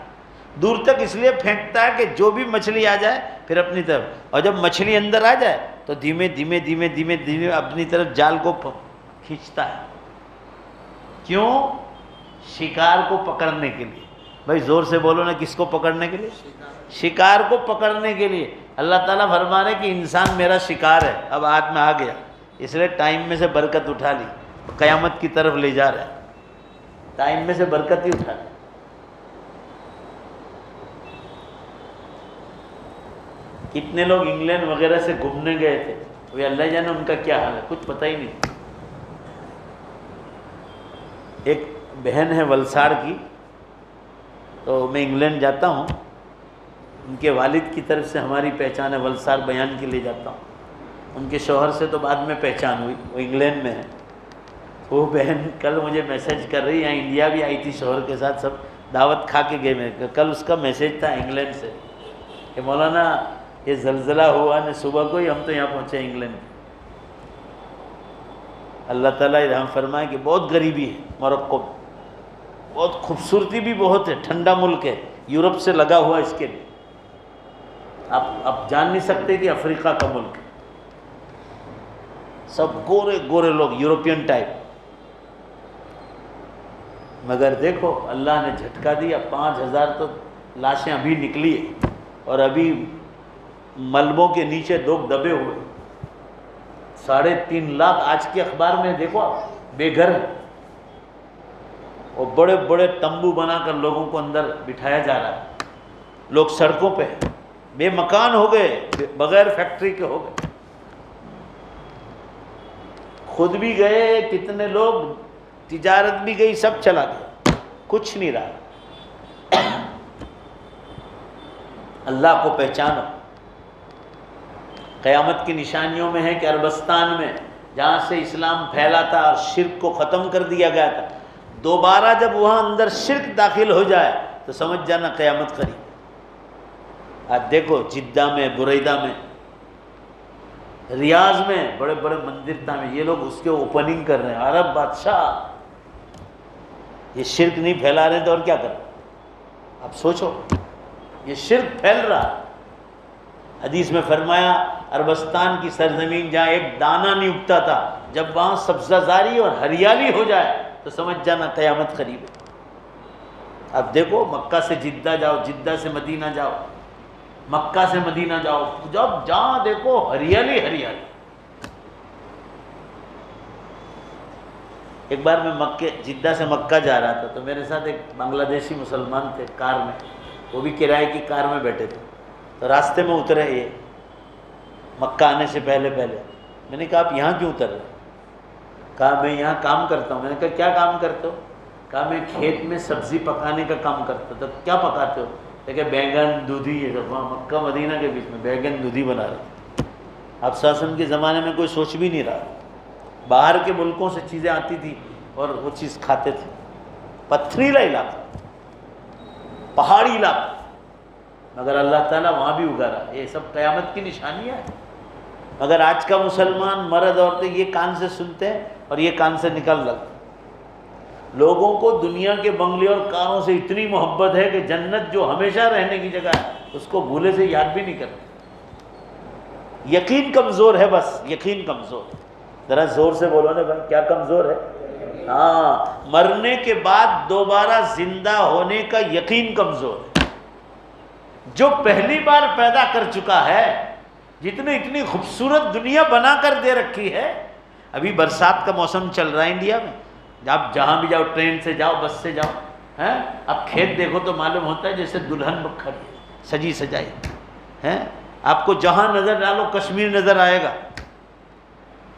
دور تک اس لیے پھینکتا ہے کہ جو بھی مچھلی آ جائے پھر اپنی طرف، اور جب مچھلی اندر آ جائے تو دھیمے دھیمے اپنی طرف جال کو کھینچتا ہے۔ کیوں؟ شکار کو پکڑنے کے لیے۔ بھائی زور سے بولو نا، کس کو پکڑنے کے لیے؟ شکار کو پکڑنے کے لیے۔ اللہ تعالیٰ فرما رہے کہ انسان میرا شکار ہے، اب ہاتھ میں آ گیا، اس لیے ٹائم میں سے برکت اٹھا لی، قیامت کی طرف لے جا رہا ہے، ٹائم میں سے برکت ہی اٹھا لی۔ کتنے لوگ انگلینڈ وغیرہ سے گھومنے گئے تھے، وہ اللہ جانے ان کا کیا حال ہے، کچھ پتہ ہی نہیں۔ ایک بہن ہے ولساڑ کی، تو میں انگلینڈ جاتا ہوں، ان کے والد کی طرف سے ہماری پہچان ہے، ولساڑ بیان کے لیے جاتا ہوں، ان کے شوہر سے تو بعد میں پہچان ہوئی، وہ انگلینڈ میں ہے۔ وہ بہن کل مجھے میسیج کر رہی ہے، انڈیا بھی آئی تھی شوہر کے ساتھ، سب دعوت کھا کے گئے، میں کل اس کا میسیج تھا انگلینڈ سے کہ مولانا یہ زلزلہ ہوا نا صبح کو ہی، ہم تو یہاں پہنچے انگلینڈ. اللہ تعالیٰ رحم فرمائے کہ بہت غریبی ہے موروکو میں، بہت خوبصورتی بھی بہت ہے، ٹھنڈا ملک ہے، یورپ سے لگا ہوا اس کے لیے. آپ جان نہیں سکتے کہ افریقہ کا ملک ہے. سب گورے گورے لوگ، یورپین ٹائپ. مگر دیکھو اللہ نے جھٹکا دیا، 5000 تو لاشیں ابھی نکلی ہے، اور ابھی ملبوں کے نیچے لوگ دبے ہوئے. 3.5 لاکھ آج کے اخبار میں دیکھو آپ بے گھر ہیں، اور بڑے بڑے تمبو بنا کر لوگوں کو اندر بٹھایا جا رہا ہے. لوگ سڑکوں پہ بے مکان ہو گئے، بغیر فیکٹری کے ہو گئے. خود بھی گئے کتنے لوگ، تجارت بھی گئی، سب چلا گیا، کچھ نہیں رہا. اللہ کو پہچانو. قیامت کی نشانیوں میں ہے کہ عربستان میں جہاں سے اسلام پھیلا تھا اور شرک کو ختم کر دیا گیا تھا، دوبارہ جب وہاں اندر شرک داخل ہو جائے تو سمجھ جانا قیامت قریب. آج دیکھو جدہ میں، بریدہ میں، ریاض میں بڑے بڑے مندر تعمیر، یہ لوگ اس کے اوپننگ کر رہے ہیں. عرب بادشاہ یہ شرک نہیں پھیلا رہے تو اور کیا کر رہے؟ اب سوچو، یہ شرک پھیل رہا. حدیث میں فرمایا عربستان کی سرزمین جہاں ایک دانہ نہیں اگتا تھا، جب وہاں سبزہ زاری اور ہریالی ہو جائے تو سمجھ جانا قیامت قریب ہے. اب دیکھو مکہ سے جدہ جاؤ، جدہ سے مدینہ جاؤ، مکہ سے مدینہ جاؤ، جب جہاں دیکھو ہریالی ہریالی. ایک بار میں جدہ سے مکہ جا رہا تھا تو میرے ساتھ ایک بنگلہ دیشی مسلمان تھے کار میں، وہ بھی کرائے کی کار میں بیٹھے تھے. تو راستے میں اترے یہ مکہ آنے سے پہلے. میں نے کہا آپ یہاں کیوں اتر رہے؟ کہا میں یہاں کام کرتا ہوں. میں نے کہا کیا کام کرتے ہو؟ کہا میں کھیت میں سبزی پکانے کا کام کرتا ہوں. تو کیا پکاتے ہو؟ کہ بیگن دودھی. یہ سب وہاں مکہ مدینہ کے بیچ میں بیگن دودھی بنا رہے. اب شاسن کے زمانے میں کوئی سوچ بھی نہیں رہا، باہر کے ملکوں سے چیزیں آتی تھی اور وہ چیز کھاتے تھے. پتھریلا علاقہ، پہاڑی علاقہ، مگر اللہ تعالیٰ وہاں بھی اگارا. یہ سب قیامت کی نشانیاں ہیں. مگر آج کا مسلمان مرد عورتیں یہ کان سے سنتے ہیں اور یہ کان سے نکل لگتے. لوگوں کو دنیا کے بنگلے اور کاروں سے اتنی محبت ہے کہ جنت جو ہمیشہ رہنے کی جگہ ہے اس کو بھولے سے یاد بھی نہیں کرتے. یقین کمزور ہے، بس یقین کمزور. ذرا زور سے بولو نا بھائی، کیا کمزور ہے؟ ہاں، مرنے کے بعد دوبارہ زندہ ہونے کا یقین کمزور ہے. جو پہلی بار پیدا کر چکا ہے، اتنی خوبصورت دنیا بنا کر دے رکھی ہے. ابھی برسات کا موسم چل رہا ہے انڈیا میں، آپ جہاں بھی جاؤ، ٹرین سے جاؤ، بس سے جاؤ، اب کھیت دیکھو تو معلوم ہوتا ہے جیسے دلہن کھڑی سجی سجائی ہے. آپ کو جہاں نظر ڈالو کشمیر نظر آئے گا.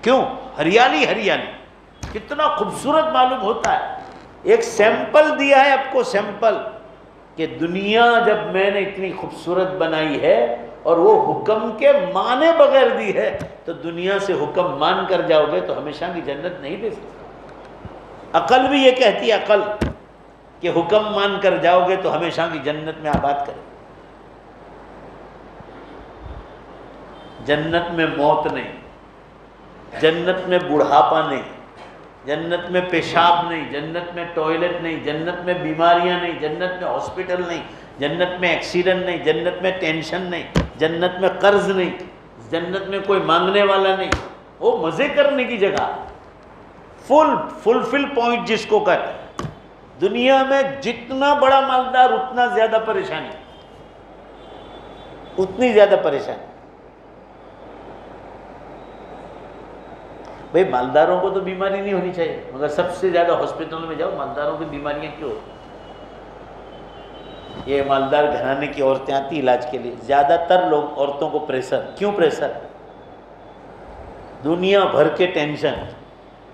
کیوں؟ ہریالی ہریالی، کتنا خوبصورت معلوم ہوتا ہے. ایک سیمپل دیا ہے آپ کو، سیمپل کہ دنیا جب میں نے اتنی خوبصورت بنائی ہے اور وہ حکم کے مانے بغیر دی ہے، تو دنیا سے حکم مان کر جاؤ گے تو ہمیشہ کی جنت نہیں دے سکتے. عقل بھی یہ کہتی ہے، عقل، کہ حکم مان کر جاؤ گے تو ہمیشہ کی جنت میں آباد کرے. جنت میں موت نہیں، جنت میں بڑھاپا نہیں، جنت میں پیشاب نہیں، جنت میں ٹوائلٹ نہیں، جنت میں بیماریاں نہیں، جنت میں ہاسپٹل نہیں، جنت میں ایکسیڈنٹ نہیں، جنت میں ٹینشن نہیں، جنت میں قرض نہیں، جنت میں کوئی مانگنے والا نہیں. وہ مزے کرنے کی جگہ، فل پوائنٹ جس کو کہتے ہیں. دنیا میں جتنا بڑا مالدار اتنا زیادہ پریشانی، اتنی زیادہ پریشانی. بھئی مالداروں کو تو بیماری نہیں ہونی چاہیے، مگر سب سے زیادہ ہاسپٹل میں جاؤ مالداروں کی بیماریاں کیوں ہوتی؟ یہ مالدار گھرانے کی عورتیں آتی علاج کے لیے. زیادہ تر لوگ عورتوں کو پریشر، کیوں پریشر؟ دنیا بھر کے ٹینشن،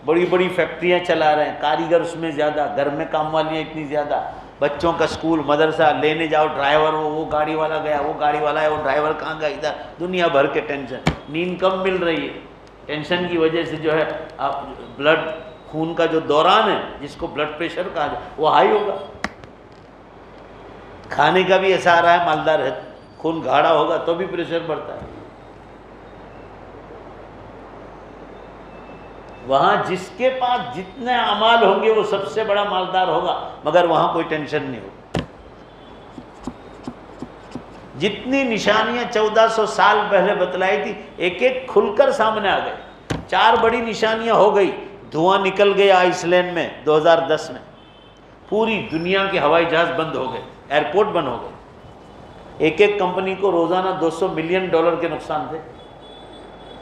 بڑی بڑی فیکٹریاں چلا رہے ہیں، کاریگر اس میں زیادہ، گھر میں کام والیاں اتنی زیادہ، بچوں کا اسکول مدرسہ لینے جاؤ، ڈرائیور وہ گاڑی والا گیا، وہ گاڑی والا ہے، وہ ڈرائیور کہاں گیا، ادھر دنیا بھر کے ٹینشن. نیند کم مل رہی ہے، ٹینشن کی وجہ سے جو ہے آپ بلڈ خون کا جو دوران ہے جس کو بلڈ پریشر کہا جائے وہ ہائی ہوگا. کھانے کا بھی ایسا آ رہا ہے مالدار ہے خون گاڑھا ہوگا تو بھی پریشر بڑھتا ہے. وہاں جس کے پاس جتنے اعمال ہوں گے وہ سب سے بڑا مالدار ہوگا، مگر وہاں کوئی ٹینشن نہیں ہوگی. جتنی نشانیاں 1400 سال پہلے بتلائی تھی ایک ایک کھل کر سامنے آ گئے. 4 بڑی نشانیاں ہو گئی. دھواں نکل گیا آئس لینڈ میں 2010 میں، پوری دنیا کے ہوائی جہاز بند ہو گئے، ایئرپورٹ بند ہو گئے. ایک ایک کمپنی کو روزانہ $200 ملین کے نقصان تھے.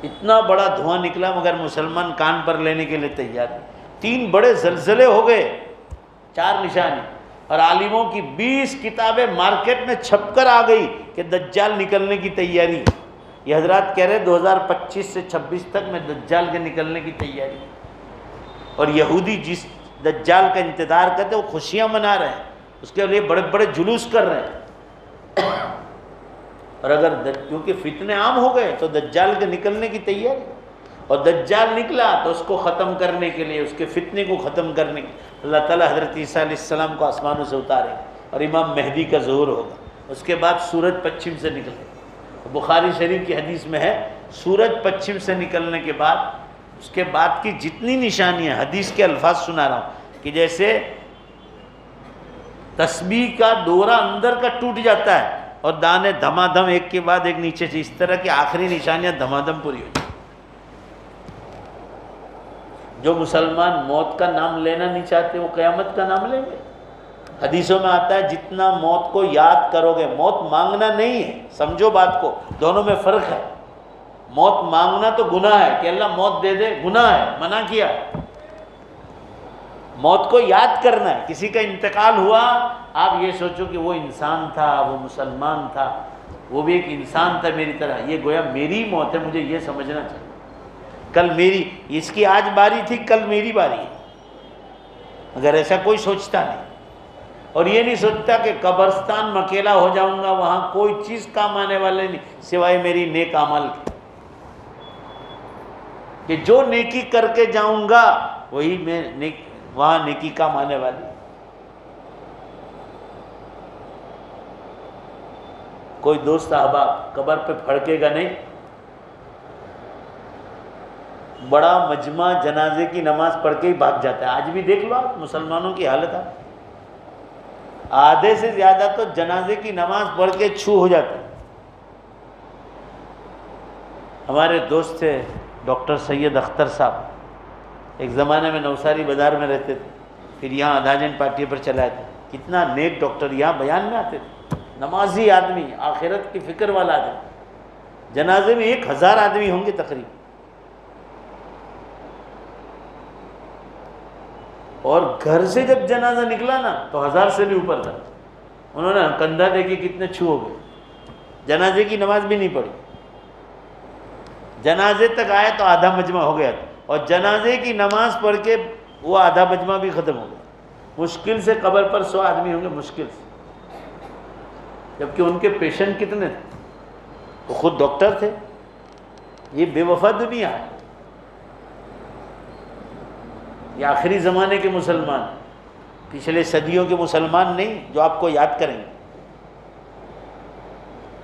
اتنا بڑا دھواں نکلا مگر مسلمان کان پر لینے کے لیے تیار نہیں. 3 بڑے زلزلے ہو گئے، 4 نشانی، اور عالموں کی 20 کتابیں مارکیٹ میں چھپ کر آ گئی کہ دجال نکلنے کی تیاری. یہ حضرات کہہ رہے 2025 سے 26 تک میں دجال کے نکلنے کی تیاری. اور یہودی جس دجال کا انتظار کرتے وہ خوشیاں منا رہے ہیں، اس کے لیے بڑے بڑے جلوس کر رہے ہیں. اور اگر کیونکہ فتنے عام ہو گئے تو دجال کے نکلنے کی تیاری، اور دجال نکلا تو اس کو ختم کرنے کے لیے، اس کے فتنے کو ختم کرنے کے لیے اللہ تعالیٰ حضرت عیسیٰ علیہ السلام کو آسمانوں سے اتارے اور امام مہدی کا ظہور ہوگا. اس کے بعد سورج پچھم سے نکلے. بخاری شریف کی حدیث میں ہے سورج پچھم سے نکلنے کے بعد اس کے بعد کی جتنی نشانیاں، حدیث کے الفاظ سنا رہا ہوں کہ جیسے تسبیح کا دورہ اندر کا ٹوٹ جاتا ہے اور دانے دھما دھم ایک کے بعد ایک نیچے سے، اس طرح کی آخری نشانیاں دھما دھم پوری ہو جائیں. جو مسلمان موت کا نام لینا نہیں چاہتے وہ قیامت کا نام لیں گے. حدیثوں میں آتا ہے جتنا موت کو یاد کرو گے، موت مانگنا نہیں ہے، سمجھو بات کو، دونوں میں فرق ہے. موت مانگنا تو گناہ ہے کہ اللہ موت دے دے، گناہ ہے، منع کیا ہے. موت کو یاد کرنا ہے. کسی کا انتقال ہوا آپ یہ سوچو کہ وہ انسان تھا، وہ مسلمان تھا، وہ بھی ایک انسان تھا میری طرح، یہ گویا میری موت ہے، مجھے یہ سمجھنا چاہیے. کل میری، اس کی آج باری تھی، کل میری باری ہے. اگر ایسا کوئی سوچتا نہیں، اور یہ نہیں سوچتا کہ قبرستان میں اکیلا ہو جاؤں گا، وہاں کوئی چیز کام آنے والے نہیں سوائے میری نیک اعمال کے، کہ جو نیکی کر کے جاؤں گا وہی میں وہاں نیکی کام آنے والی. کوئی دوست احباب قبر پہ پھڑکے گا نہیں. بڑا مجمع جنازے کی نماز پڑھ کے ہی بھاگ جاتا ہے. آج بھی دیکھ لو آپ مسلمانوں کی حالت ہے، آدھے سے زیادہ تو جنازے کی نماز پڑھ کے چھو ہو جاتے ہیں. ہمارے دوست تھے ڈاکٹر سید اختر صاحب، ایک زمانے میں نوساری بازار میں رہتے تھے، پھر یہاں آدھاجن پارٹی پر چلائے تھے. کتنا نیک ڈاکٹر، یہاں بیان میں آتے تھے، نمازی آدمی، آخرت کی فکر والا آدمی. جنازے میں 1000 آدمی ہوں گے تقریباً، اور گھر سے جب جنازہ نکلا نا تو 1000 سے بھی اوپر تھا. انہوں نے کندھا دے کے کتنے چھو ہو گئے. جنازے کی نماز بھی نہیں پڑھی، جنازے تک آئے تو آدھا مجمع ہو گیا تھا، اور جنازے کی نماز پڑھ کے وہ آدھا مجمع بھی ختم ہو گیا. مشکل سے قبر پر 100 آدمی ہوں گے، مشکل سے، جبکہ ان کے پیشنٹ کتنے تھے، وہ خود ڈاکٹر تھے. یہ بے وفا دنیا ہے. یہ آخری زمانے کے مسلمان، پچھلے صدیوں کے مسلمان نہیں جو آپ کو یاد کریں گے.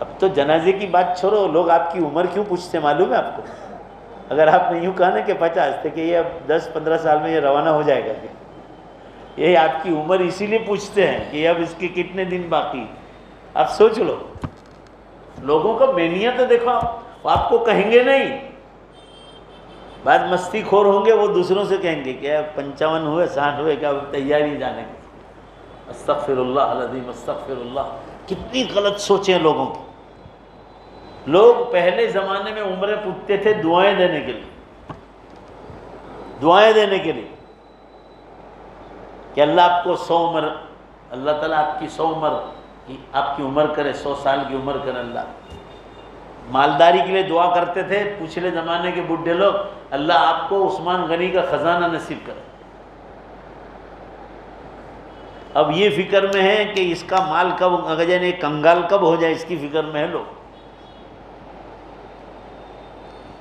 اب تو جنازے کی بات چھوڑو، لوگ آپ کی عمر کیوں پوچھتے معلوم ہے آپ کو؟ اگر آپ نے یوں کہا نا کہ 50 تھے کہ یہ اب 10-15 سال میں یہ روانہ ہو جائے گا، یہ آپ کی عمر اسی لیے پوچھتے ہیں کہ اب اس کے کتنے دن باقی. آپ سوچ لو، لوگوں کا مینیا تو دیکھو، آپ کو کہیں گے نہیں. بعد مستی خور ہوں گے وہ دوسروں سے کہیں گے کہ 55 ہوئے 60 ہوئے، کیا تیاری جانے کی. استغفر اللہ العظیم، استغفر اللہ. کتنی غلط سوچیں لوگوں کی. لوگ پہلے زمانے میں عمریں پوچھتے تھے دعائیں دینے کے لیے، دعائیں دینے کے لیے کہ اللہ آپ کو 100 عمر، اللہ تعالیٰ آپ کی 100 عمر، آپ کی عمر کرے، 100 سال کی عمر کرے. اللہ مالداری کے لیے دعا کرتے تھے پچھلے زمانے کے بڈھے لوگ، اللہ آپ کو عثمان غنی کا خزانہ نصیب کرے. اب یہ فکر میں ہے کہ اس کا مال کب، اگر جانے کنگال کب ہو جائے، اس کی فکر میں ہے. لوگ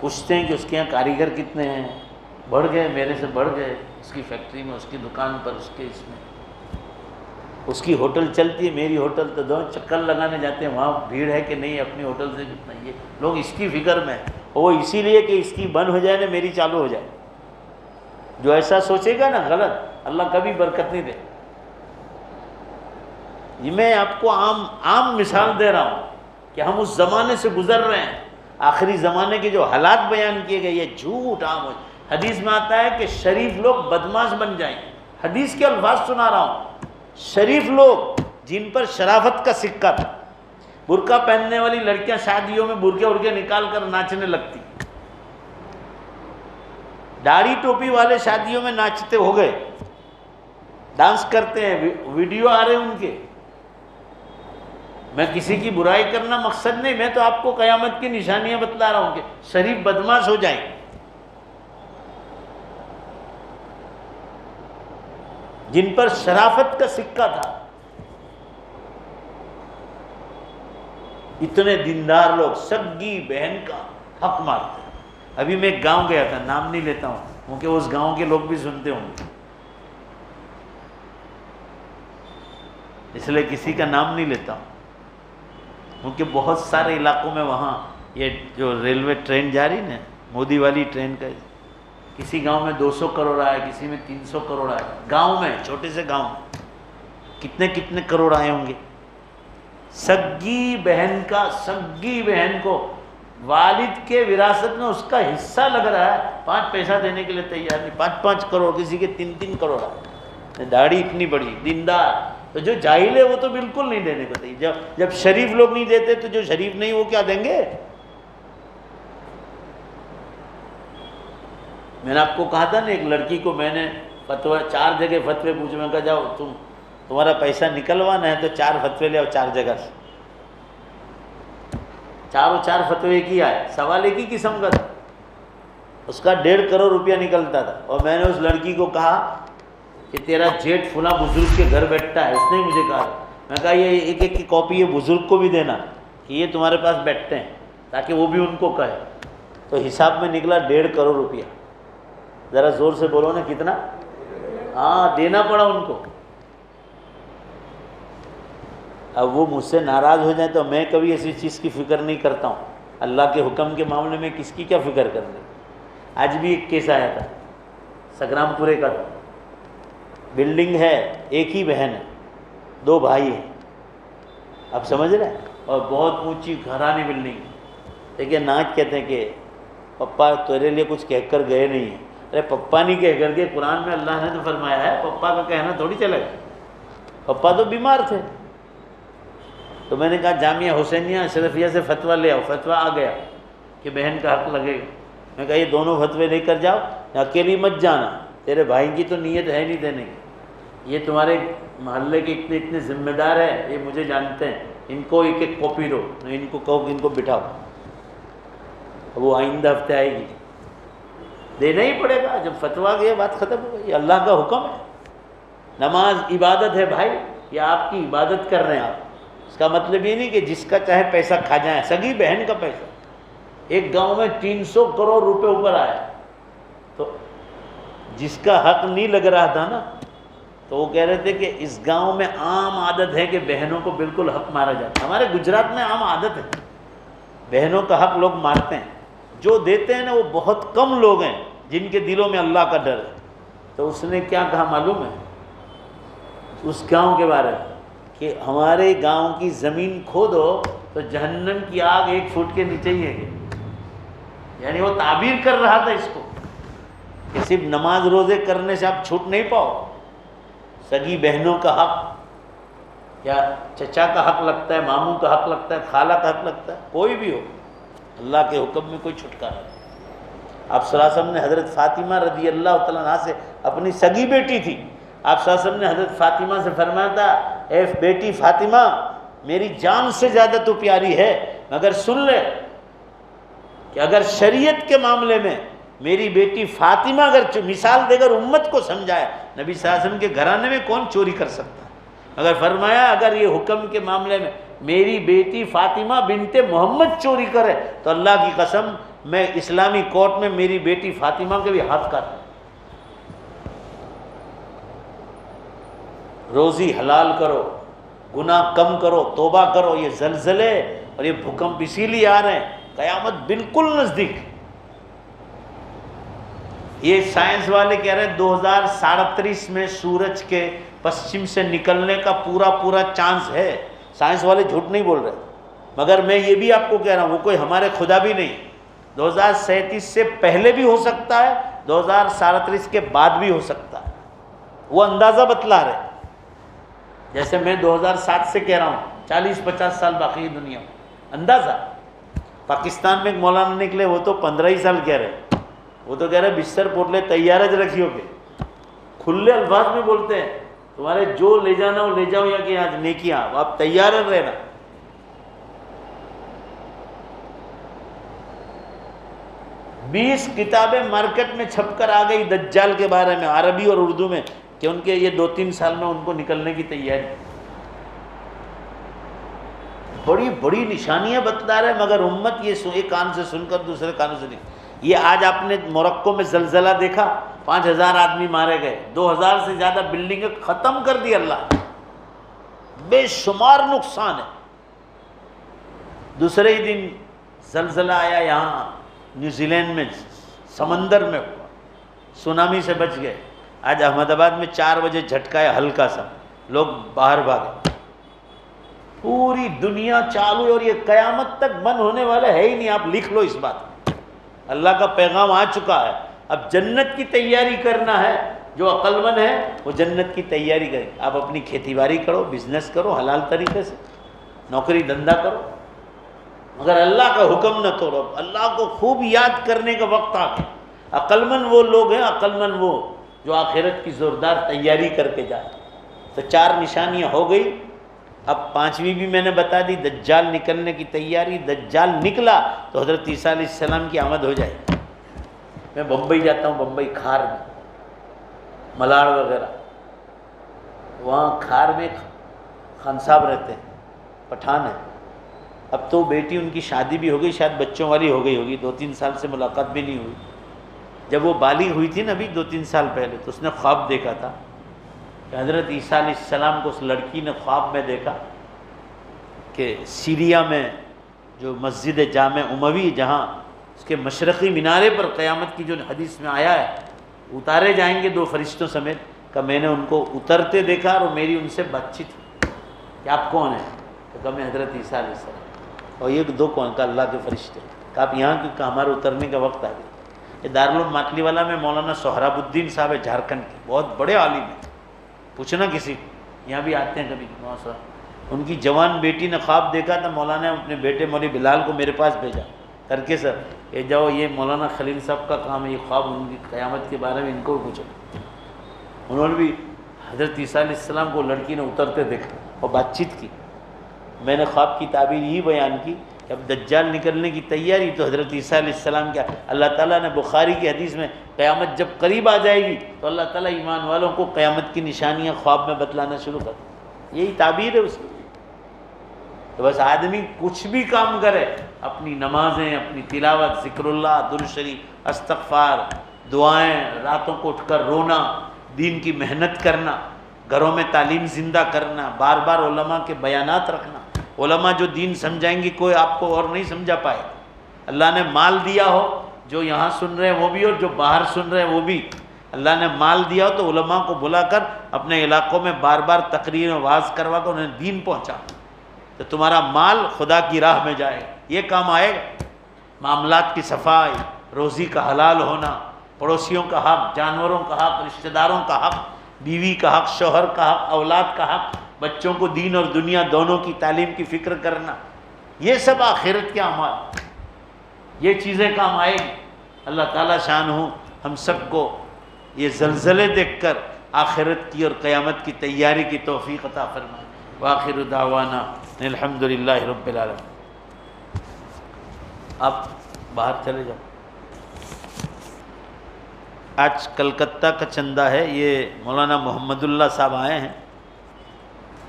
پوچھتے ہیں کہ اس کے یہاں کاریگر کتنے ہیں، بڑھ گئے، میرے سے بڑھ گئے، اس کی فیکٹری میں، اس کی دکان پر، اس کے اس میں. اس کی ہوٹل چلتی ہے، میری ہوٹل تو دو چکر لگانے جاتے ہیں وہاں بھیڑ ہے کہ نہیں، اپنی ہوٹل سے کتنا، یہ لوگ اس کی فکر میں، وہ اسی لیے کہ اس کی بند ہو جائے نا میری چالو ہو جائے. جو ایسا سوچے گا نا غلط، اللہ کبھی برکت نہیں دے. یہ میں آپ کو عام مثال دے رہا ہوں کہ ہم اس زمانے سے گزر رہے ہیں. آخری زمانے کے جو حالات بیان کیے گئے یہ جھوٹ عام ہو. حدیث میں آتا ہے کہ شریف لوگ بدماش بن جائیں. حدیث کے الفاظ سنا رہا ہوں. شریف لوگ جن پر شرافت کا سکہ تھا، برقع پہننے والی لڑکیاں شادیوں میں برقعے نکال کر ناچنے لگتی، داڑھی ٹوپی والے شادیوں میں ناچتے ہو گئے، ڈانس کرتے ہیں، ویڈیو آ رہے ہیں ان کے. میں کسی کی برائی کرنا مقصد نہیں، میں تو آپ کو قیامت کی نشانیاں بتلا رہا ہوں کہ شریف بدماش ہو جائیں. جن پر شرافت کا سکہ تھا، اتنے دیندار لوگ سگی بہن کا حق مارتے. ابھی میں ایک گاؤں گیا تھا، نام نہیں لیتا ہوں کیونکہ اس گاؤں کے لوگ بھی سنتے ہوں گے، اس لیے کسی کا نام نہیں لیتا ہوں. کیونکہ بہت سارے علاقوں میں وہاں یہ جو ریلوے ٹرین جا رہی نا، مودی والی ٹرین کا، کسی گاؤں میں 200 کروڑ آئے، کسی میں 300 کروڑ آئے. گاؤں میں، چھوٹے سے گاؤں میں کتنے کروڑ آئے ہوں گے. سگی بہن کا، سگی بہن کو والد کے وراثت میں اس کا حصہ لگ رہا ہے، 5 پیسہ دینے کے لیے تیار نہیں. 5 کروڑ، کسی کے 3 کروڑ آئے. داڑھی اتنی بڑی، دیندار. تو جو جاہل ہے وہ تو بالکل نہیں دینے کو تیار. جب شریف لوگ نہیں دیتے تو جو شریف نہیں وہ کیا دیں گے؟ میں نے آپ کو کہا تھا نا، ایک لڑکی کو میں نے فتویٰ 4 جگہ فتوے پوچھے. میں کہا جاؤ تمہارا پیسہ نکلوانا ہے تو 4 فتوے لے آؤ 4 جگہ سے. 4 فتوے ایک ہی آئے، سوال ایک ہی قسم کا تھا. اس کا 1.5 کروڑ روپیہ نکلتا تھا. اور میں نے اس لڑکی کو کہا کہ تیرا جیٹ فلاں بزرگ کے گھر بیٹھتا ہے. اس نے مجھے کہا، میں کہا یہ ایک کی کاپی یہ بزرگ کو بھی دینا کہ یہ تمہارے پاس بیٹھتے ہیں، تاکہ وہ بھی ان کو کہے. تو حساب میں نکلا 1.5 کروڑ روپیہ. ذرا زور سے بولو نا کتنا. ہاں، دینا پڑا ان کو. اب وہ مجھ سے ناراض ہو جائیں تو میں کبھی ایسی چیز کی فکر نہیں کرتا ہوں. اللہ کے حکم کے معاملے میں کس کی کیا فکر کرنی. آج بھی ایک کیس آیا تھا، سگرام پورے کا تھا. بلڈنگ ہے، ایک ہی بہن ہے، 2 بھائی ہیں. اب سمجھ رہے ہیں؟ اور بہت اونچی گھرانی بلڈنگ. دیکھیے ناچ کہتے ہیں کہ پپا تیرے لیے کچھ کہہ کر گئے نہیں ہیں. ارے پپا نہیں کہہ کر کے، قرآن میں اللہ نے تو فرمایا ہے پپا کا کہنا تھوڑی چلے گا. پپا تو بیمار تھے. تو میں نے کہا جامعہ حسینیہ اشرفیہ سے فتویٰ لے آؤ. فتویٰ آ گیا کہ بہن کا حق لگے گا. میں کہا یہ دونوں فتوے لے کر جاؤ، اکیلی مت جانا، تیرے بھائی کی تو نیت ہے نہیں دینے کی. یہ تمہارے محلے کے اتنے ذمہ دار ہیں، یہ مجھے جانتے ہیں، ان کو ایک کاپی دو، ان کو کہو کہ ان کو بٹھاؤ. وہ آئندہ ہفتے آئے گی، دینا ہی پڑے گا. جب فتویٰ گیا بات ختم ہو گئی. یہ اللہ کا حکم ہے. نماز عبادت ہے بھائی، یہ آپ کی عبادت کر رہے ہیں آپ. اس کا مطلب یہ نہیں کہ جس کا چاہے پیسہ کھا جائیں. سگی بہن کا پیسہ ایک گاؤں میں 300 کروڑ روپے اوپر آیا. تو جس کا حق نہیں لگ رہا تھا نا، تو وہ کہہ رہے تھے کہ اس گاؤں میں عام عادت ہے کہ بہنوں کو بالکل حق مارا جاتا ہے. ہمارے گجرات میں عام عادت ہے، بہنوں کا حق لوگ مارتے ہیں. جو دیتے ہیں نا وہ بہت کم لوگ ہیں جن کے دلوں میں اللہ کا ڈر ہے. تو اس نے کیا کہا معلوم ہے اس گاؤں کے بارے میں کہ ہمارے گاؤں کی زمین کھودو تو جہنم کی آگ 1 فٹ کے نیچے ہی ہے. یعنی وہ تعبیر کر رہا تھا اس کو کہ صرف نماز روزے کرنے سے آپ چھوٹ نہیں پاؤ. سگی بہنوں کا حق یا چچا کا حق لگتا ہے، ماموں کا حق لگتا ہے، خالہ کا حق لگتا ہے، کوئی بھی ہو، اللہ کے حکم میں کوئی چھٹکارا نہیں. آپ صلی اللہ علیہ وسلم نے حضرت فاطمہ رضی اللہ تعالیٰ عنہا سے، اپنی سگی بیٹی تھی، آپ صلی اللہ علیہ وسلم نے حضرت فاطمہ سے فرمایا تھا، اے بیٹی فاطمہ میری جان سے زیادہ تو پیاری ہے، مگر سن لے کہ اگر شریعت کے معاملے میں میری بیٹی فاطمہ اگر مثال دے کر امت کو سمجھائے، نبی صلی اللہ علیہ وسلم کے گھرانے میں کون چوری کر سکتا ہے. اگر فرمایا اگر یہ حکم کے معاملے میں میری بیٹی فاطمہ بنت محمد چوری کرے تو اللہ کی قسم میں اسلامی کورٹ میں میری بیٹی فاطمہ کے بھی ہاتھ کاٹ. روزی حلال کرو، گناہ کم کرو، توبہ کرو. یہ زلزلے اور یہ بھوکمپ اسی لیے آ رہے ہیں، قیامت بالکل نزدیک. یہ سائنس والے کہہ رہے ہیں 2037 میں سورج کے پشچم سے نکلنے کا پورا چانس ہے. سائنس والے جھوٹ نہیں بول رہے، مگر میں یہ بھی آپ کو کہہ رہا ہوں وہ کوئی ہمارے خدا بھی نہیں. 2037 سے پہلے بھی ہو سکتا ہے، 2037 کے بعد بھی ہو سکتا ہے. وہ اندازہ بتلا رہے، جیسے میں 2007 سے کہہ رہا ہوں 40-50 سال باقی ہے دنیا میں. اندازہ. پاکستان میں ایک مولانا نکلے، وہ تو 15 ہی سال کہہ رہے. وہ تو کہہ رہے بستر پوٹلے تیار ہے رکھیو کے، کھلے الفاظ میں بولتے ہیں تمہارے جو لے جانا ہو لے جاؤ، یا کہ آج نیکیاں آپ تیار رہنا. بیس کتابیں مارکیٹ میں چھپ کر آ گئی دجال کے بارے میں، عربی اور اردو میں، کہ ان کے یہ 2-3 سال میں ان کو نکلنے کی تیاری. بڑی بڑی نشانیاں بتلا رہے، مگر امت یہ ایک کان سے سن کر دوسرے کانوں سے نہیں. یہ آج آپ نے موروکو میں زلزلہ دیکھا، 5000 آدمی مارے گئے، 2000 سے زیادہ بلڈنگیں ختم کر دی اللہ، بے شمار نقصان ہے. دوسرے ہی دن زلزلہ آیا یہاں نیوزی لینڈ میں، سمندر میں ہوا، سونامی سے بچ گئے. آج احمد آباد میں 4 بجے جھٹکا ہے ہلکا سا، لوگ باہر بھاگے. پوری دنیا چالو ہے، اور یہ قیامت تک بند ہونے والا ہے ہی نہیں. آپ لکھ لو اس بات. اللہ کا پیغام آ چکا ہے. اب جنت کی تیاری کرنا ہے. جو عقل مند ہے وہ جنت کی تیاری کرے. آپ اپنی کھیتی باڑی کرو، بزنس کرو حلال طریقے سے، نوکری دھندا کرو، مگر اللہ کا حکم نہ توڑو. اللہ کو خوب یاد کرنے کا وقت آ گیا. عقل مند وہ لوگ ہیں، عقل مند وہ جو آخرت کی زوردار تیاری کر کے جائے. تو 4 نشانیاں ہو گئی. اب 5ویں بھی میں نے بتا دی، دجال نکلنے کی تیاری. دجال نکلا تو حضرت عیسیٰ علیہ السلام کی آمد ہو جائے. میں بمبئی جاتا ہوں، بمبئی کھار میں، ملاڑ وغیرہ، وہاں کھار میں خان صاحب رہتے ہیں، پٹھان ہیں. اب تو بیٹی ان کی شادی بھی ہو گئی، شاید بچوں والی ہو گئی ہوگی، 2-3 سال سے ملاقات بھی نہیں ہوئی. جب وہ بالغ ہوئی تھی نا ابھی 2-3 سال پہلے، تو اس نے خواب دیکھا تھا کہ حضرت عیسیٰ علیہ السلام کو اس لڑکی نے خواب میں دیکھا کہ سیریا میں جو مسجد جامع اموی، جہاں اس کے مشرقی مینارے پر قیامت کی جو حدیث میں آیا ہے اتارے جائیں گے 2 فرشتوں سمیت، کہ میں نے ان کو اترتے دیکھا اور میری ان سے بات چیت ہوئی کہ آپ کون ہیں؟ تو کہا میں حضرت عیسیٰ علیہ السلام. اور یہ 2 کون؟ کہ اللہ کے فرشتے. کہ آپ یہاں کیوں؟ کہ ہمارے اترنے کا وقت آ گیا. یہ دارالعلوم ماتلی والا میں مولانا سہراب الدین صاحب ہے، جھارکھنڈ کے، بہت بڑے عالم ہیں. پوچھنا کسی کو، یہاں بھی آتے ہیں کبھی. ان کی جوان بیٹی نے خواب دیکھا تھا، مولانا نے اپنے بیٹے مولوی بلال کو میرے پاس بھیجا کر کے، سر یہ جاؤ، یہ مولانا خلیل صاحب کا کام ہے، یہ خواب ان کی قیامت کے بارے میں ان کو بھی پوچھو. انہوں نے بھی حضرت عیسیٰ علیہ السلام کو لڑکی نے اترتے دیکھا اور بات چیت کی. میں نے خواب کی تعبیر یہی بیان کی کہ اب دجال نکلنے کی تیاری. تو حضرت عیسیٰ علیہ السلام کیا، اللہ تعالیٰ نے بخاری کی حدیث میں قیامت جب قریب آ جائے گی تو اللہ تعالیٰ ایمان والوں کو قیامت کی نشانیاں خواب میں بتلانا شروع کر. یہی تعبیر ہے اس کی. تو بس آدمی کچھ بھی کام کرے، اپنی نمازیں، اپنی تلاوت، ذکر اللہ، درود شریف، استغفار، دعائیں، راتوں کو اٹھ کر رونا، دین کی محنت کرنا، گھروں میں تعلیم زندہ کرنا، بار بار علماء کے بیانات رکھنا. علماء جو دین سمجھائیں گے کوئی آپ کو اور نہیں سمجھا پائے. اللہ نے مال دیا ہو، جو یہاں سن رہے ہیں وہ بھی اور جو باہر سن رہے ہیں وہ بھی، اللہ نے مال دیا ہو تو علماء کو بلا کر اپنے علاقوں میں بار بار تقریر و واعظ کروا کر انہیں دین پہنچا، تو تمہارا مال خدا کی راہ میں جائے. یہ کام آئے گا. معاملات کی صفائی، روزی کا حلال ہونا، پڑوسیوں کا حق، جانوروں کا حق، رشتہ داروں کا حق، بیوی کا حق، شوہر کا حق، اولاد کا حق، بچوں کو دین اور دنیا دونوں کی تعلیم کی فکر کرنا، یہ سب آخرت کے اعمال. یہ چیزیں کام آئے گی. اللہ تعالیٰ شان ہو ہم سب کو یہ زلزلے دیکھ کر آخرت کی اور قیامت کی تیاری کی توفیق عطا فرمائے. وآخر دعوانا الحمدللہ رب العالمین. آپ باہر چلے جاؤ. آج کلکتہ کا چندہ ہے. یہ مولانا محمد اللہ صاحب آئے ہیں.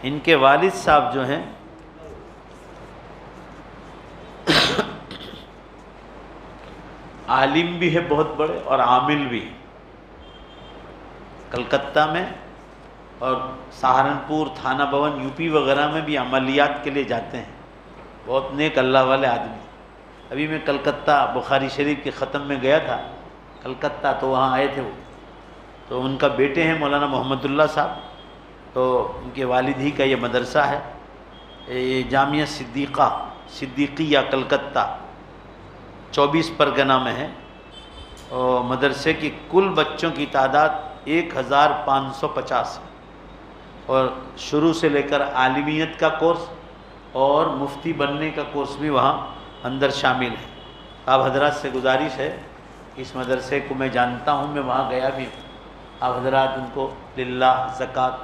ان کے والد صاحب جو ہیں عالم بھی ہے بہت بڑے اور عامل بھی ہیں. کلکتہ میں اور سہارنپور، تھانہ بھون، یو پی وغیرہ میں بھی عملیات کے لیے جاتے ہیں، بہت نیک اللہ والے آدمی۔ ابھی میں کلکتہ بخاری شریف کے ختم میں گیا تھا کلکتہ، تو وہاں آئے تھے وہ، تو ان کا بیٹے ہیں مولانا محمد اللہ صاحب، تو ان کے والد ہی کا یہ مدرسہ ہے، یہ جامعہ صدیقیہ کلکتہ 24 پرگنہ میں ہے، اور مدرسے کی کل بچوں کی تعداد 1550 ہے، اور شروع سے لے کر عالمیت کا کورس اور مفتی بننے کا کورس بھی وہاں اندر شامل ہے۔ آپ حضرات سے گزارش ہے، اس مدرسے کو میں جانتا ہوں، میں وہاں گیا بھی ہوں، آپ حضرات ان کو للہ زکوٰۃ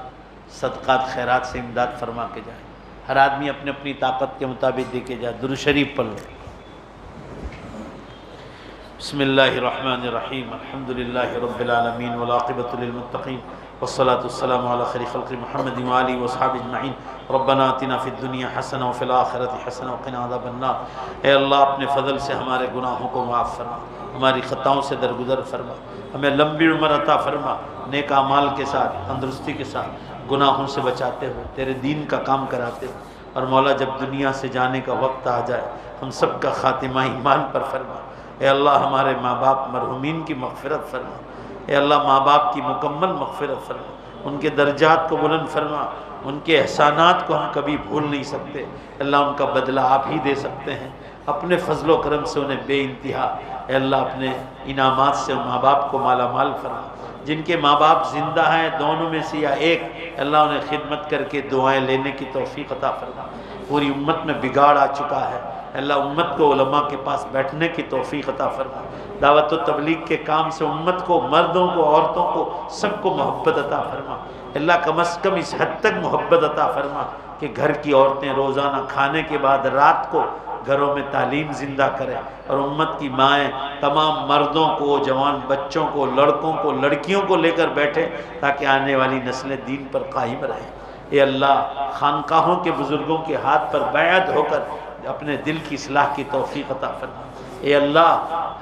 صدقات خیرات سے امداد فرما کے جائیں، ہر آدمی اپنے اپنی طاقت کے مطابق دے کے جائے۔ درود شریف پڑھ لو۔ بسم اللہ الرحمن الرحیم، الحمدللہ رب العالمین والعاقبۃ للمتقین والصلاة والسلام علی خیر خلق محمد وآلہ وصحبہ اجمعین۔ ربنا آتنا فی الدنیا حسنہ وفی الآخرۃ حسنہ وقنا عذاب النار۔ اے اللہ اپنے فضل سے ہمارے گناہوں کو معاف فرما، ہماری خطاؤں سے درگزر فرما، ہمیں لمبی عمر عطا فرما، نیک اعمال کے ساتھ، تندرستی کے ساتھ، گناہوں سے بچاتے ہوئے، تیرے دین کا کام کراتے ہوئے، اور مولا جب دنیا سے جانے کا وقت آ جائے ہم سب کا خاتمہ ایمان پر فرما۔ اے اللہ ہمارے ماں باپ مرحومین کی مغفرت فرما، اے اللہ ماں باپ کی مکمل مغفرت فرما، ان کے درجات کو بلند فرما، ان کے احسانات کو ہم کبھی بھول نہیں سکتے، اللہ ان کا بدلہ آپ ہی دے سکتے ہیں، اپنے فضل و کرم سے انہیں بے انتہا اے اللہ اپنے انعامات سے ماں باپ کو مالا مال فرما۔ جن کے ماں باپ زندہ ہیں دونوں میں سے یا ایک، اللہ انہیں خدمت کر کے دعائیں لینے کی توفیق عطا فرما۔ پوری امت میں بگاڑ آ چکا ہے، اللہ امت کو علماء کے پاس بیٹھنے کی توفیق عطا فرما۔ دعوت و تبلیغ کے کام سے امت کو، مردوں کو، عورتوں کو، سب کو محبت عطا فرما۔ اللہ کم از کم اس حد تک محبت عطا فرما کہ گھر کی عورتیں روزانہ کھانے کے بعد رات کو گھروں میں تعلیم زندہ کریں، اور امت کی مائیں تمام مردوں کو، جوان بچوں کو، لڑکوں کو، لڑکیوں کو لے کر بیٹھیں تاکہ آنے والی نسلیں دین پر قائم رہیں۔ اے اللہ خانقاہوں کے بزرگوں کے ہاتھ پر بیعت ہو کر اپنے دل کی اصلاح کی توفیق عطا فرما۔ اے اللہ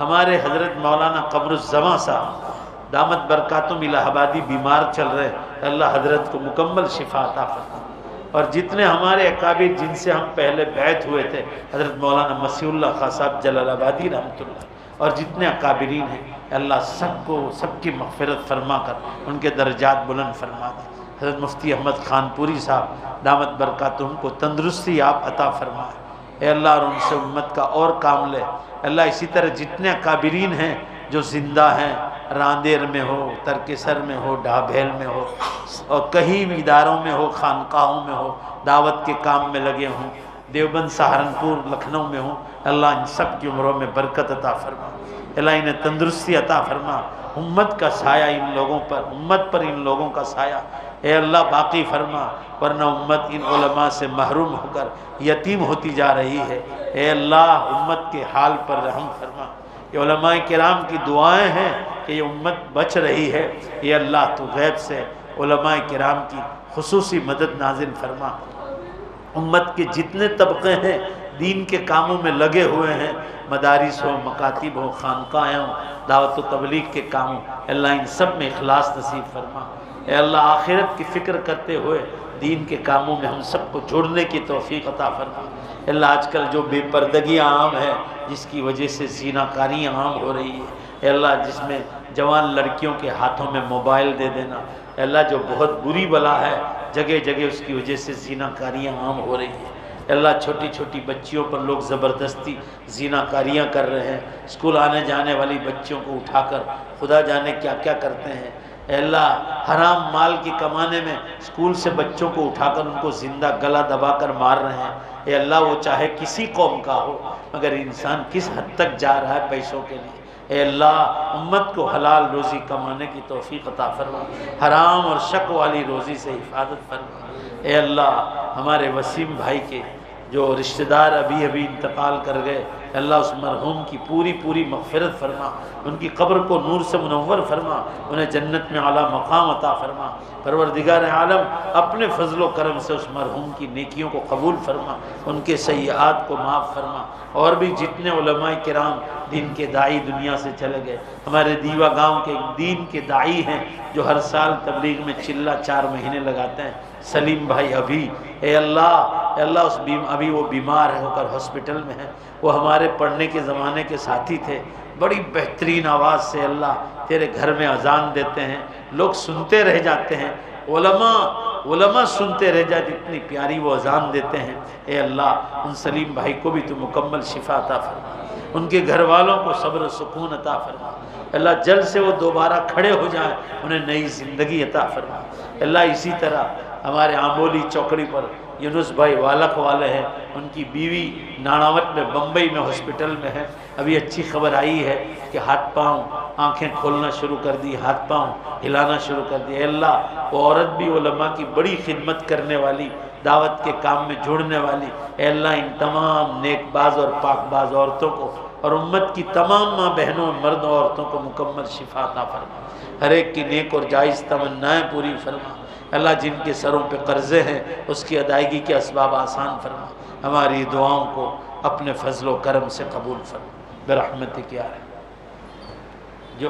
ہمارے حضرت مولانا قمر الزمان صاحب دامت برکاتہم الہ آبادی بیمار چل رہے، اللہ حضرت کو مکمل شفا عطا فرما، اور جتنے ہمارے اکابر جن سے ہم پہلے بیعت ہوئے تھے، حضرت مولانا مسیح اللہ خان صاحب جلال آبادی رحمۃ اللہ، اور جتنے اکابرین ہیں اللہ سب کی مغفرت فرما کر ان کے درجات بلند فرما دے۔ حضرت مفتی احمد خان پوری صاحب دامت برکاتہم کو تندرستی آپ عطا فرمائے اے اللہ، اور ان سے امت کا اور کام لے اللہ۔ اسی طرح جتنے اکابرین ہیں جو زندہ ہیں، راندیر میں ہو، ترکسر میں ہو، ڈھابیل میں ہو، اور کہیں بھی اداروں میں ہو، خانقاہوں میں ہو، دعوت کے کام میں لگے ہوں، دیوبند، سہارنپور، لکھنؤ میں ہوں، اللہ ان سب کی عمروں میں برکت عطا فرما، اللہ انہیں تندرستی عطا فرما۔ امت کا سایہ ان لوگوں پر، امت پر ان لوگوں کا سایہ اے اللہ باقی فرما، ورنہ امت ان علماء سے محروم ہو کر یتیم ہوتی جا رہی ہے۔ اے اللہ امت کے حال پر رحم فرما۔ یہ علماء کرام کی دعائیں ہیں کہ یہ امت بچ رہی ہے، یہ اللہ تو غیب سے علماء کرام کی خصوصی مدد نازل فرما۔ امت کے جتنے طبقے ہیں دین کے کاموں میں لگے ہوئے ہیں، مدارس ہو، مکاتب ہو، خانقاہیں ہوں، دعوت و تبلیغ کے کاموں، اللہ ان سب میں اخلاص نصیب فرما۔ اے اللہ آخرت کی فکر کرتے ہوئے دین کے کاموں میں ہم سب کو جڑنے کی توفیق عطا فرما۔ اے اللہ آج کل جو بے پردگیاں عام ہے، جس کی وجہ سے زنا کاریاں عام ہو رہی ہے، اے اللہ جس میں جوان لڑکیوں کے ہاتھوں میں موبائل دے دینا، اے اللہ جو بہت بری بلا ہے، جگہ جگہ اس کی وجہ سے زنا کاریاں عام ہو رہی ہیں۔ اے اللہ چھوٹی چھوٹی بچیوں پر لوگ زبردستی زنا کاریاں کر رہے ہیں، اسکول آنے جانے والی بچیوں کو اٹھا کر خدا جانے کیا کیا کرتے ہیں۔ اے اللہ حرام مال کی کمانے میں اسکول سے بچوں کو اٹھا کر ان کو زندہ گلا دبا کر مار رہے ہیں۔ اے اللہ وہ چاہے کسی قوم کا ہو، مگر انسان کس حد تک جا رہا ہے پیسوں کے لیے۔ اے اللہ امت کو حلال روزی کمانے کی توفیق عطا فرما، حرام اور شک والی روزی سے حفاظت فرما۔ اے اللہ ہمارے وسیم بھائی کے جو رشتہ دار ابھی انتقال کر گئے، اللہ اس مرحوم کی پوری پوری مغفرت فرما، ان کی قبر کو نور سے منور فرما، انہیں جنت میں اعلیٰ مقام عطا فرما۔ پروردگار عالم اپنے فضل و کرم سے اس مرحوم کی نیکیوں کو قبول فرما، ان کے سیئات کو معاف فرما۔ اور بھی جتنے علماء کرام دین کے داعی دنیا سے چلے گئے، ہمارے دیوا گاؤں کے دین کے داعی ہیں جو ہر سال تبلیغ میں چلہ 4 مہینے لگاتے ہیں، سلیم بھائی ابھی، اے اللہ ابھی وہ بیمار ہو کر ہاسپٹل میں ہیں، وہ ہمارے پڑھنے کے زمانے کے ساتھی تھے، بڑی بہترین آواز سے اللہ تیرے گھر میں اذان دیتے ہیں، لوگ سنتے رہ جاتے ہیں، علماء سنتے رہ جائے، جتنی پیاری وہ اذان دیتے ہیں۔ اے اللہ ان سلیم بھائی کو بھی تو مکمل شفا عطا فرما، ان کے گھر والوں کو صبر و سکون عطا فرما۔ اللہ جلد سے وہ دوبارہ کھڑے ہو جائیں، انہیں نئی زندگی عطا فرما۔ اللہ اسی طرح ہمارے آمولی چوکڑی پر یونس بھائی والک والے ہیں، ان کی بیوی ناناوت میں بمبئی میں ہاسپٹل میں ہے، ابھی اچھی خبر آئی ہے کہ ہاتھ پاؤں آنکھیں کھولنا شروع کر دی، ہاتھ پاؤں ہلانا شروع کر دی۔ اے اللہ وہ عورت بھی علماء کی بڑی خدمت کرنے والی، دعوت کے کام میں جڑنے والی، اے اللہ ان تمام نیک باز اور پاک باز عورتوں کو اور امت کی تمام ماں بہنوں مرد عورتوں کو مکمل شفا عطا فرما، ہر ایک کی نیک اور جائز تمنائیں پوری فرما۔ اللہ جن کے سروں پہ قرضے ہیں اس کی ادائیگی کے اسباب آسان فرما، ہماری دعاؤں کو اپنے فضل و کرم سے قبول فرما برحمتک یا رحیم۔ جو